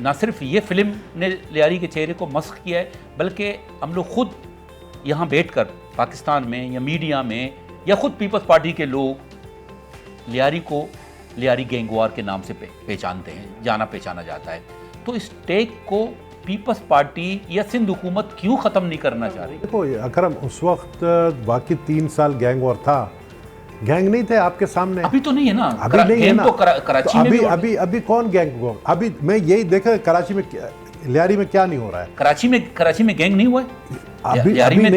ना सिर्फ ये फिल्म ने लिहारी के चेहरे को मस्ख किया है, बल्कि हम लोग खुद यहाँ बैठकर पाकिस्तान में या मीडिया में या खुद पीपल्स पार्टी के लोग लिहारी को लिहारी गैंग वॉर के नाम से पहचानते हैं, जाना पहचाना जाता है। तो इस टैग को पीपल्स पार्टी या सिंध हुकूमत क्यों ख़त्म नहीं करना चाह रही? देखो अकरम, उस वक्त बाकी 3 साल गैंग वॉर था, गैंग नहीं थे आपके सामने। अभी तो नहीं है ना, अभी नहीं है ना। तो कराची में अभी कौन गैंग वॉर? अभी मैं यही देखा कराची में, लिहारी में क्या नहीं हो रहा है। कराची में गैंग नहीं हुआ है। लिहारी में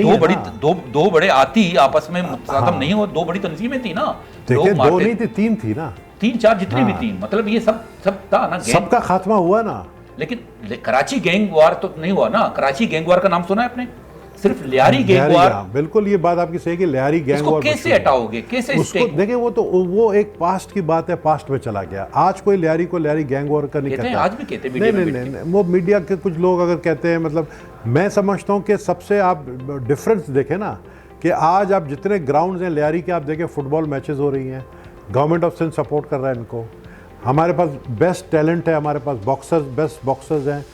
दो बड़े आती आपस में मुतसाकम नहीं हुआ, दो बड़ी तंजीमें थी ना। देखिए 2 नहीं थी, 3 थी ना, 3-4 जितनी भी थी, मतलब ये सब था ना, सबका खात्मा हुआ ना। लेकिन कराची गैंग वॉर तो नहीं हुआ ना। कराची गैंग वॉर का नाम सुना है आपने? सिर्फ लिहारी गैंग वॉर। बिल्कुल, ये बात आपकी सही है कि लिहारी गैंग वॉर कैसे हटाओगे, कैसे उसको? देखिए वो एक पास्ट की बात है, पास्ट में चला गया। आज कोई लिहारी को लिहारी गैंग वॉर का नहीं कहता। आज भी कहते हैं नहीं, वो मीडिया के कुछ लोग अगर कहते हैं, मतलब मैं समझता हूँ कि सबसे आप डिफरेंस देखें ना, कि आज आप जितने ग्राउंड्स हैं लिहारी के, आप देखें फुटबॉल मैचेस हो रही हैं, गवर्नमेंट ऑफ सिंध सपोर्ट कर रहा है इनको, हमारे पास बेस्ट टैलेंट है, हमारे पास बेस्ट बॉक्सर्स हैं,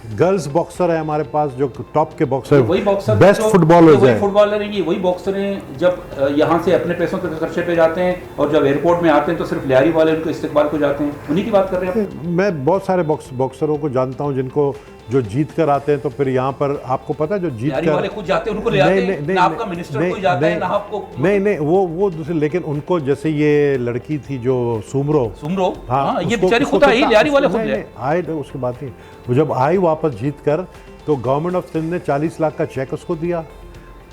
गर्ल्स बॉक्सर है हमारे पास जो टॉप के बॉक्सर, वही बॉक्सर बेस्ट फुटबॉलर्स वही हैं। फुटबॉलर हैं, ये वही बॉक्सर हैं जब यहाँ से अपने पैसों के खर्चे पे जाते हैं और जब एयरपोर्ट में आते हैं तो सिर्फ लियारी वाले उनको इस्तेकबाल को जाते हैं, उन्हीं की बात कर रहे हैं आप? मैं बहुत सारे बॉक्सरों को जानता हूँ जिनको जो जीत कर आते हैं, तो फिर यहाँ पर आपको पता है जो जीत लियारी कर वाले खुद जाते हैं, उनको ले आते हैं, ना आपका मिनिस्टर कोई जाता है ना आपको। नहीं वो दूसरे, लेकिन उनको जैसे ये लड़की थी जो सुमरो, हाँ, ये उसको- बेचारी उसको खुद आई, कितना- लियारी वाले खुद नहीं, ले नहीं, आए तो उसकी बात नहीं। वो जब आई वापस जीत कर, तो गवर्नमेंट ऑफ सिंध ने 40 लाख का चेक उसको दिया।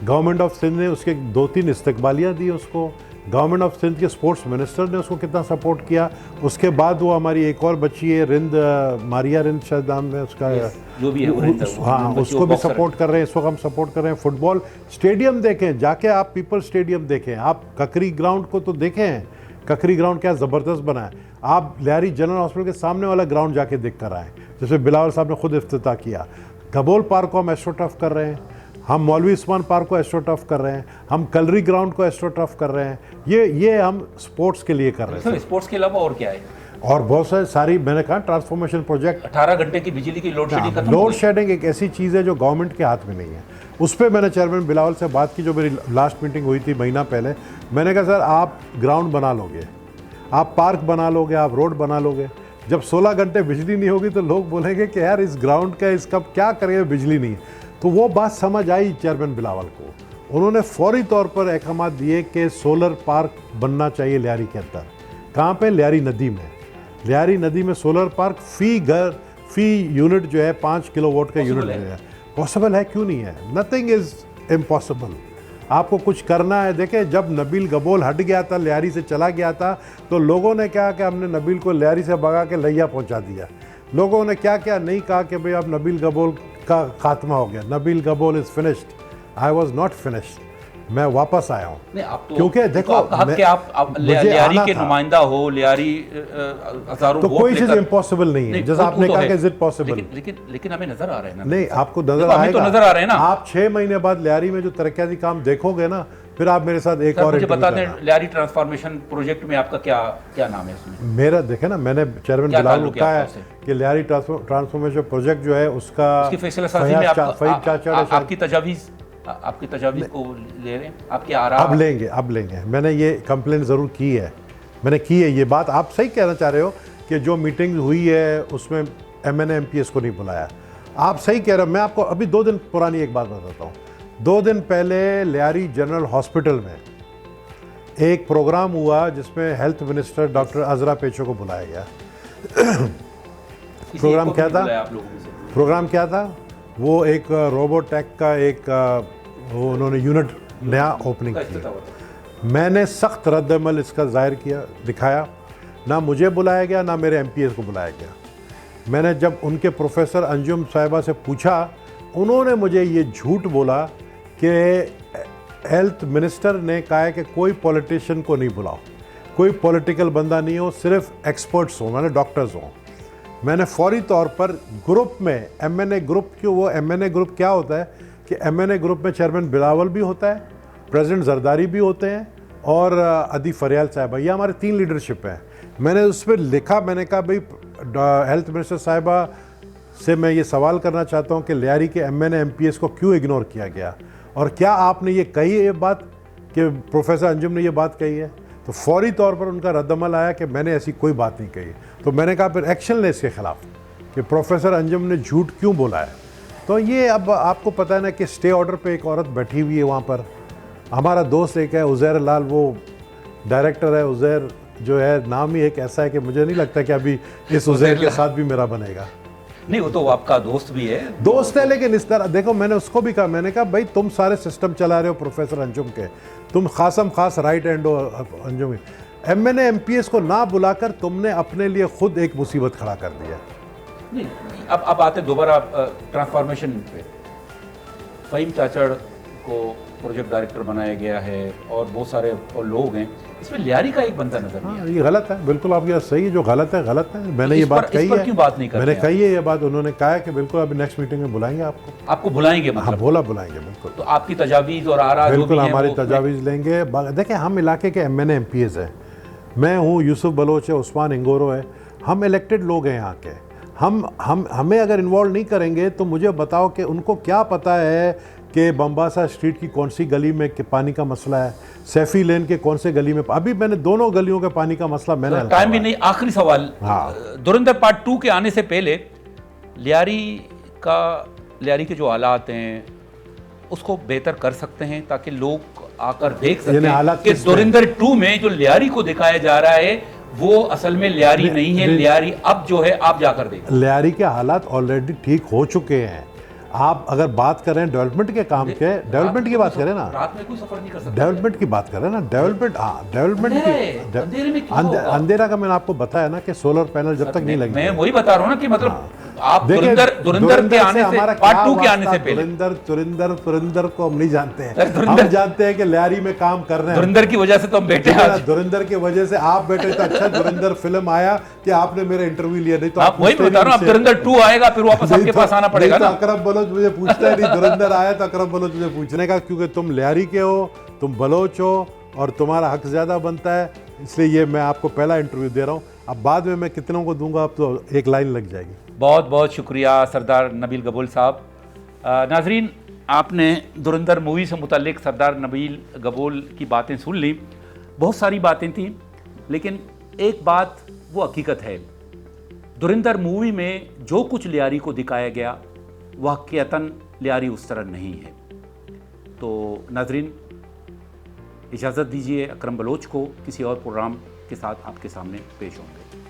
गवर्नमेंट ऑफ सिंध ने उसके 2-3 इस्तकबालियाँ दी उसको। गवर्नमेंट ऑफ सिंध के स्पोर्ट्स मिनिस्टर ने उसको कितना सपोर्ट किया। उसके बाद वो हमारी एक और बच्ची है रिंद, मारिया रिंद शायद नाम है उसका, जो भी है वो रिंद, हाँ, वो उसको भी बॉक्सर है। सपोर्ट कर रहे हैं। इस वक्त हम सपोर्ट कर रहे हैं। फुटबॉल स्टेडियम देखें जाके, आप पीपल स्टेडियम देखें, आप ककरी ग्राउंड को तो देखें, ककरी ग्राउंड क्या ज़बरदस्त बना है। आप लियारी जनरल हॉस्पिटल के सामने वाला ग्राउंड जाके देख कर आए, जिसमें बिलावल साहब ने खुद इफ्तिताह किया। गबोल पार्क को हम एस्ट्रोटर्फ कर रहे हैं, हम मौलवी उस्मान पार्क को एस्ट्रोटर्फ कर रहे हैं, हम कलरी ग्राउंड को एस्ट्रोटर्फ कर रहे हैं। ये हम स्पोर्ट्स के लिए कर रहे हैं। सर, स्पोर्ट्स के अलावा और क्या है? और बहुत सारी मैंने कहा ट्रांसफॉर्मेशन प्रोजेक्ट। 18 घंटे की बिजली की लोड शेडिंग खत्म हो लोड गई। शेडिंग एक ऐसी चीज़ है जो गवर्नमेंट के हाथ में नहीं है। उस पर मैंने चेयरमैन बिलावल से बात की, जो मेरी लास्ट मीटिंग हुई थी महीना पहले। मैंने कहा सर, आप ग्राउंड बना लोगे, आप पार्क बना लोगे, आप रोड बना लोगे, जब 16 घंटे बिजली नहीं होगी तो लोग बोलेंगे कि यार इस ग्राउंड का इसका क्या करेंगे, बिजली नहीं है। तो वो बात समझ आई चेयरमैन बिलावल को। उन्होंने फौरी तौर पर अहकाम दिए कि सोलर पार्क बनना चाहिए लियारी के अंदर। कहाँ पे? लियारी नदी में। लियारी नदी में सोलर पार्क, फी यूनिट जो है 5 किलोवाट का यूनिट है। पॉसिबल है, क्यों नहीं है? Nothing is impossible. आपको कुछ करना है। देखें, जब नबील गबोल हट गया था, लियारी से चला गया था, तो लोगों ने कहा कि हमने नबील को लियारी से भगा के लैया पहुंचा दिया। लोगों ने क्या क्या नहीं कहा कि भाई अब नबील गबोल का खात्मा हो गया। Nabeel Gabol is finished. I was not finished. मैं वापस आया हूँ। नहीं, आप तो, क्योंकि देखो, आपका हक है, आप लियारी के नुमाइंदा हो, लियारी हजारों तो वोट कोई चीज लेकर- इम्पॉसिबल नहीं है। नहीं, जैसा वो आपने तो कहा है। कि इज इट पॉसिबल। लेकिन हमें नजर आ रहा है ना। नहीं, आपको नजर देखो, हमें तो आएगा। नजर आ रहे हैं ना। आप 6 महीने बाद लियारी में जो तरक्याती काम देखोगे ना, फिर आप मेरे साथ एक सर, और मुझे इंटरव्यू बता करना। दें, लियारी ट्रांसफॉर्मेशन प्रोजेक्ट में आपका क्या क्या नाम है उसमें? मेरा देखे ना, मैंने चेयरमैन क्या बिलावल को ताल्लुक है कहा है आपसे? कि लियारी ट्रांसफॉर्मेशन प्रोजेक्ट जो है उसका उसकी फैसला साजी में फहीद चाचा ने आपकी तजावीज को ले रहे हैं, आपके आरा? अब लेंगे। मैंने ये कंप्लेंट ज़रूर की है, मैंने की है ये बात। आप सही कहना चाह रहे हो कि जो मीटिंग हुई है उसमें MNA MPS को नहीं बुलाया। आप सही कह रहे हो। मैं आपको अभी 2 दिन पुरानी एक बात बताता हूँ। 2 दिन पहले लियारी जनरल हॉस्पिटल में एक प्रोग्राम हुआ जिसमें हेल्थ मिनिस्टर डॉक्टर अजरा पेचो को बुलाया गया। प्रोग्राम क्या था? प्रोग्राम क्या था? वो एक रोबोटेक का एक वो उन्होंने यूनिट नया ओपनिंग किया। मैंने सख्त रद्दअमल इसका जाहिर किया, दिखाया। ना मुझे बुलाया गया, ना मेरे MPS को बुलाया गया। मैंने जब उनके प्रोफेसर अंजुम साहिबा से पूछा, उन्होंने मुझे ये झूठ बोला कि हेल्थ मिनिस्टर ने कहा है कि कोई पॉलिटिशियन को नहीं बुलाओ, कोई पॉलिटिकल बंदा नहीं हो, सिर्फ एक्सपर्ट्स हो, माने डॉक्टर्स हों। मैंने फौरी तौर पर ग्रुप में MNA ग्रुप, क्यों वो MNA ग्रुप क्या होता है कि MNA ग्रुप में चेयरमैन बिलावल भी होता है, प्रेसिडेंट जरदारी भी होते हैं और अदी फरियाल साहिबा, ये हमारे 3 लीडरशिप हैं। मैंने उस पर लिखा, मैंने कहा भाई हेल्थ मिनिस्टर साहिबा से मैं ये सवाल करना चाहता हूँ कि लियारी के MNA MPS को क्यों इग्नोर किया गया, और क्या आपने ये कही है ये बात कि प्रोफेसर अंजुम ने ये बात कही है? तो फौरी तौर पर उनका रद्दअमल आया कि मैंने ऐसी कोई बात नहीं कही। तो मैंने कहा फिर एक्शन ले इसके खिलाफ कि प्रोफेसर अंजुम ने झूठ क्यों बोला है। तो ये अब आपको पता है ना कि स्टे ऑर्डर पे एक औरत बैठी हुई है वहाँ पर। हमारा दोस्त एक है उज़ैर लाल, वो डायरेक्टर है। उज़ैर जो है नाम ही एक ऐसा है कि मुझे नहीं लगता कि अभी इस उज़ैर के साथ भी मेरा बनेगा। नहीं, वो तो आपका दोस्त भी है। दोस्त है, लेकिन इस तरह देखो, मैंने उसको भी कहा, मैंने कहा भाई तुम सारे सिस्टम चला रहे हो प्रोफेसर अंजुम के, तुम खास राइट हैंड हो अंजुम। MNA MPS को ना बुलाकर तुमने अपने लिए खुद एक मुसीबत खड़ा कर दिया। नहीं, अब आते दोबारा ट्रांसफॉर्मेशन पे। फ़हीम चाचड़ को प्रोजेक्ट डायरेक्टर बनाया गया है और बहुत सारे और लोग हैं, इसमें लियारी का एक बंदा नजर नहीं हाँ, ये गलत है, बिल्कुल आपकी बात सही है। जो गलत है गलत है। मैंने ये बात कही है, क्यों बात नहीं करते? मैंने कही है ये बात। उन्होंने कहा है कि बिल्कुल अभी नेक्स्ट मीटिंग में बुलाएंगे आपको बुलाएंगे, हाँ, मतलब बोला बुलाएंगे बिल्कुल। तो आपकी तजावीज़ और आरा जो बिल्कुल भी हैं हमारी वो तजावीज़ लेंगे। देखिए, हम इलाके के MNA MPS हैं। मैं हूँ, यूसुफ बलोच है, उस्मान इंगोरो है, हम इलेक्टेड लोग हैं यहाँ के। हमें अगर इन्वॉल्व नहीं करेंगे तो मुझे बताओ कि उनको क्या पता है कि बम्बासा स्ट्रीट की कौन सी गली में पानी का मसला है, सैफी लेन के कौन से गली में। अभी मैंने दोनों गलियों के पानी का मसला मैंने हल टाइम भी करवाया। नहीं, आखिरी सवाल। हाँ। धुरंधर पार्ट 2 के आने से पहले लियारी के जो हालात हैं उसको बेहतर कर सकते हैं ताकि लोग आकर देख यानी सकें हालात कि किस में? धुरंधर 2 में जो लियारी को दिखाया जा रहा है वो असल में लियारी नहीं है, लियारी अब जो है आप जाकर देखें। लियारी के हालात ऑलरेडी ठीक हो चुके हैं। आप अगर बात करें डेवलपमेंट के काम के, डेवलपमेंट की बात करें ना, रात में कोई सफर नहीं कर सकता। डेवलपमेंट की बात करें ना, डेवलपमेंट, हाँ डेवलपमेंट की, अंधेरे में क्यों होगा? अंधेरा का मैंने आपको बताया ना कि सोलर पैनल जब तक नहीं लगेंगे। मैं वही बता रहा हूँ ना कि मतलब आप देखिए, धुरंधर के आने से हमारा पार्ट क्या 2 के आने वास्ता, से पहले धुरंधर को हम नहीं जानते हैं। अरे हम जानते हैं कि लियारी में काम कर रहे हैं। धुरंधर की वजह से तो हम बैठे हैं आज। धुरंधर की वजह से आप बैठे तो अच्छा धुरंधर फिल्म आया कि आपने मेरा इंटरव्यू लिया, नहीं तो आप वही पूछते बता रहा हूँ, अब नहीं धुरंधर 2 आएगा फिर वापस नहीं आपके तो- पास आना पड़ेगा नहीं ना। तो अकरम बलोच मुझे पूछता है, नहीं धुरंधर आया तो अकरम बलोच मुझे पूछने का, क्योंकि तुम लियारी के हो, तुम बलोच हो और तुम्हारा हक ज्यादा बनता है, इसलिए ये मैं आपको पहला इंटरव्यू दे रहा हूँ। अब बाद में मैं कितनों को दूंगा, अब तो एक लाइन लग जाएगी। बहुत बहुत शुक्रिया सरदार नबील गबूल साहब। नाजरीन, आपने धुरंधर मूवी से मुतल्लिक सरदार नबील गबूल की बातें सुन ली। बहुत सारी बातें थी, लेकिन एक बात वो हकीकत है, धुरंधर मूवी में जो कुछ लियारी को दिखाया गया वह हकीकतन लियारी उस तरह नहीं है। तो नाजरीन, इजाज़त दीजिए, अकरम बलोच को किसी और प्रोग्राम के साथ आपके सामने पेश होंगे।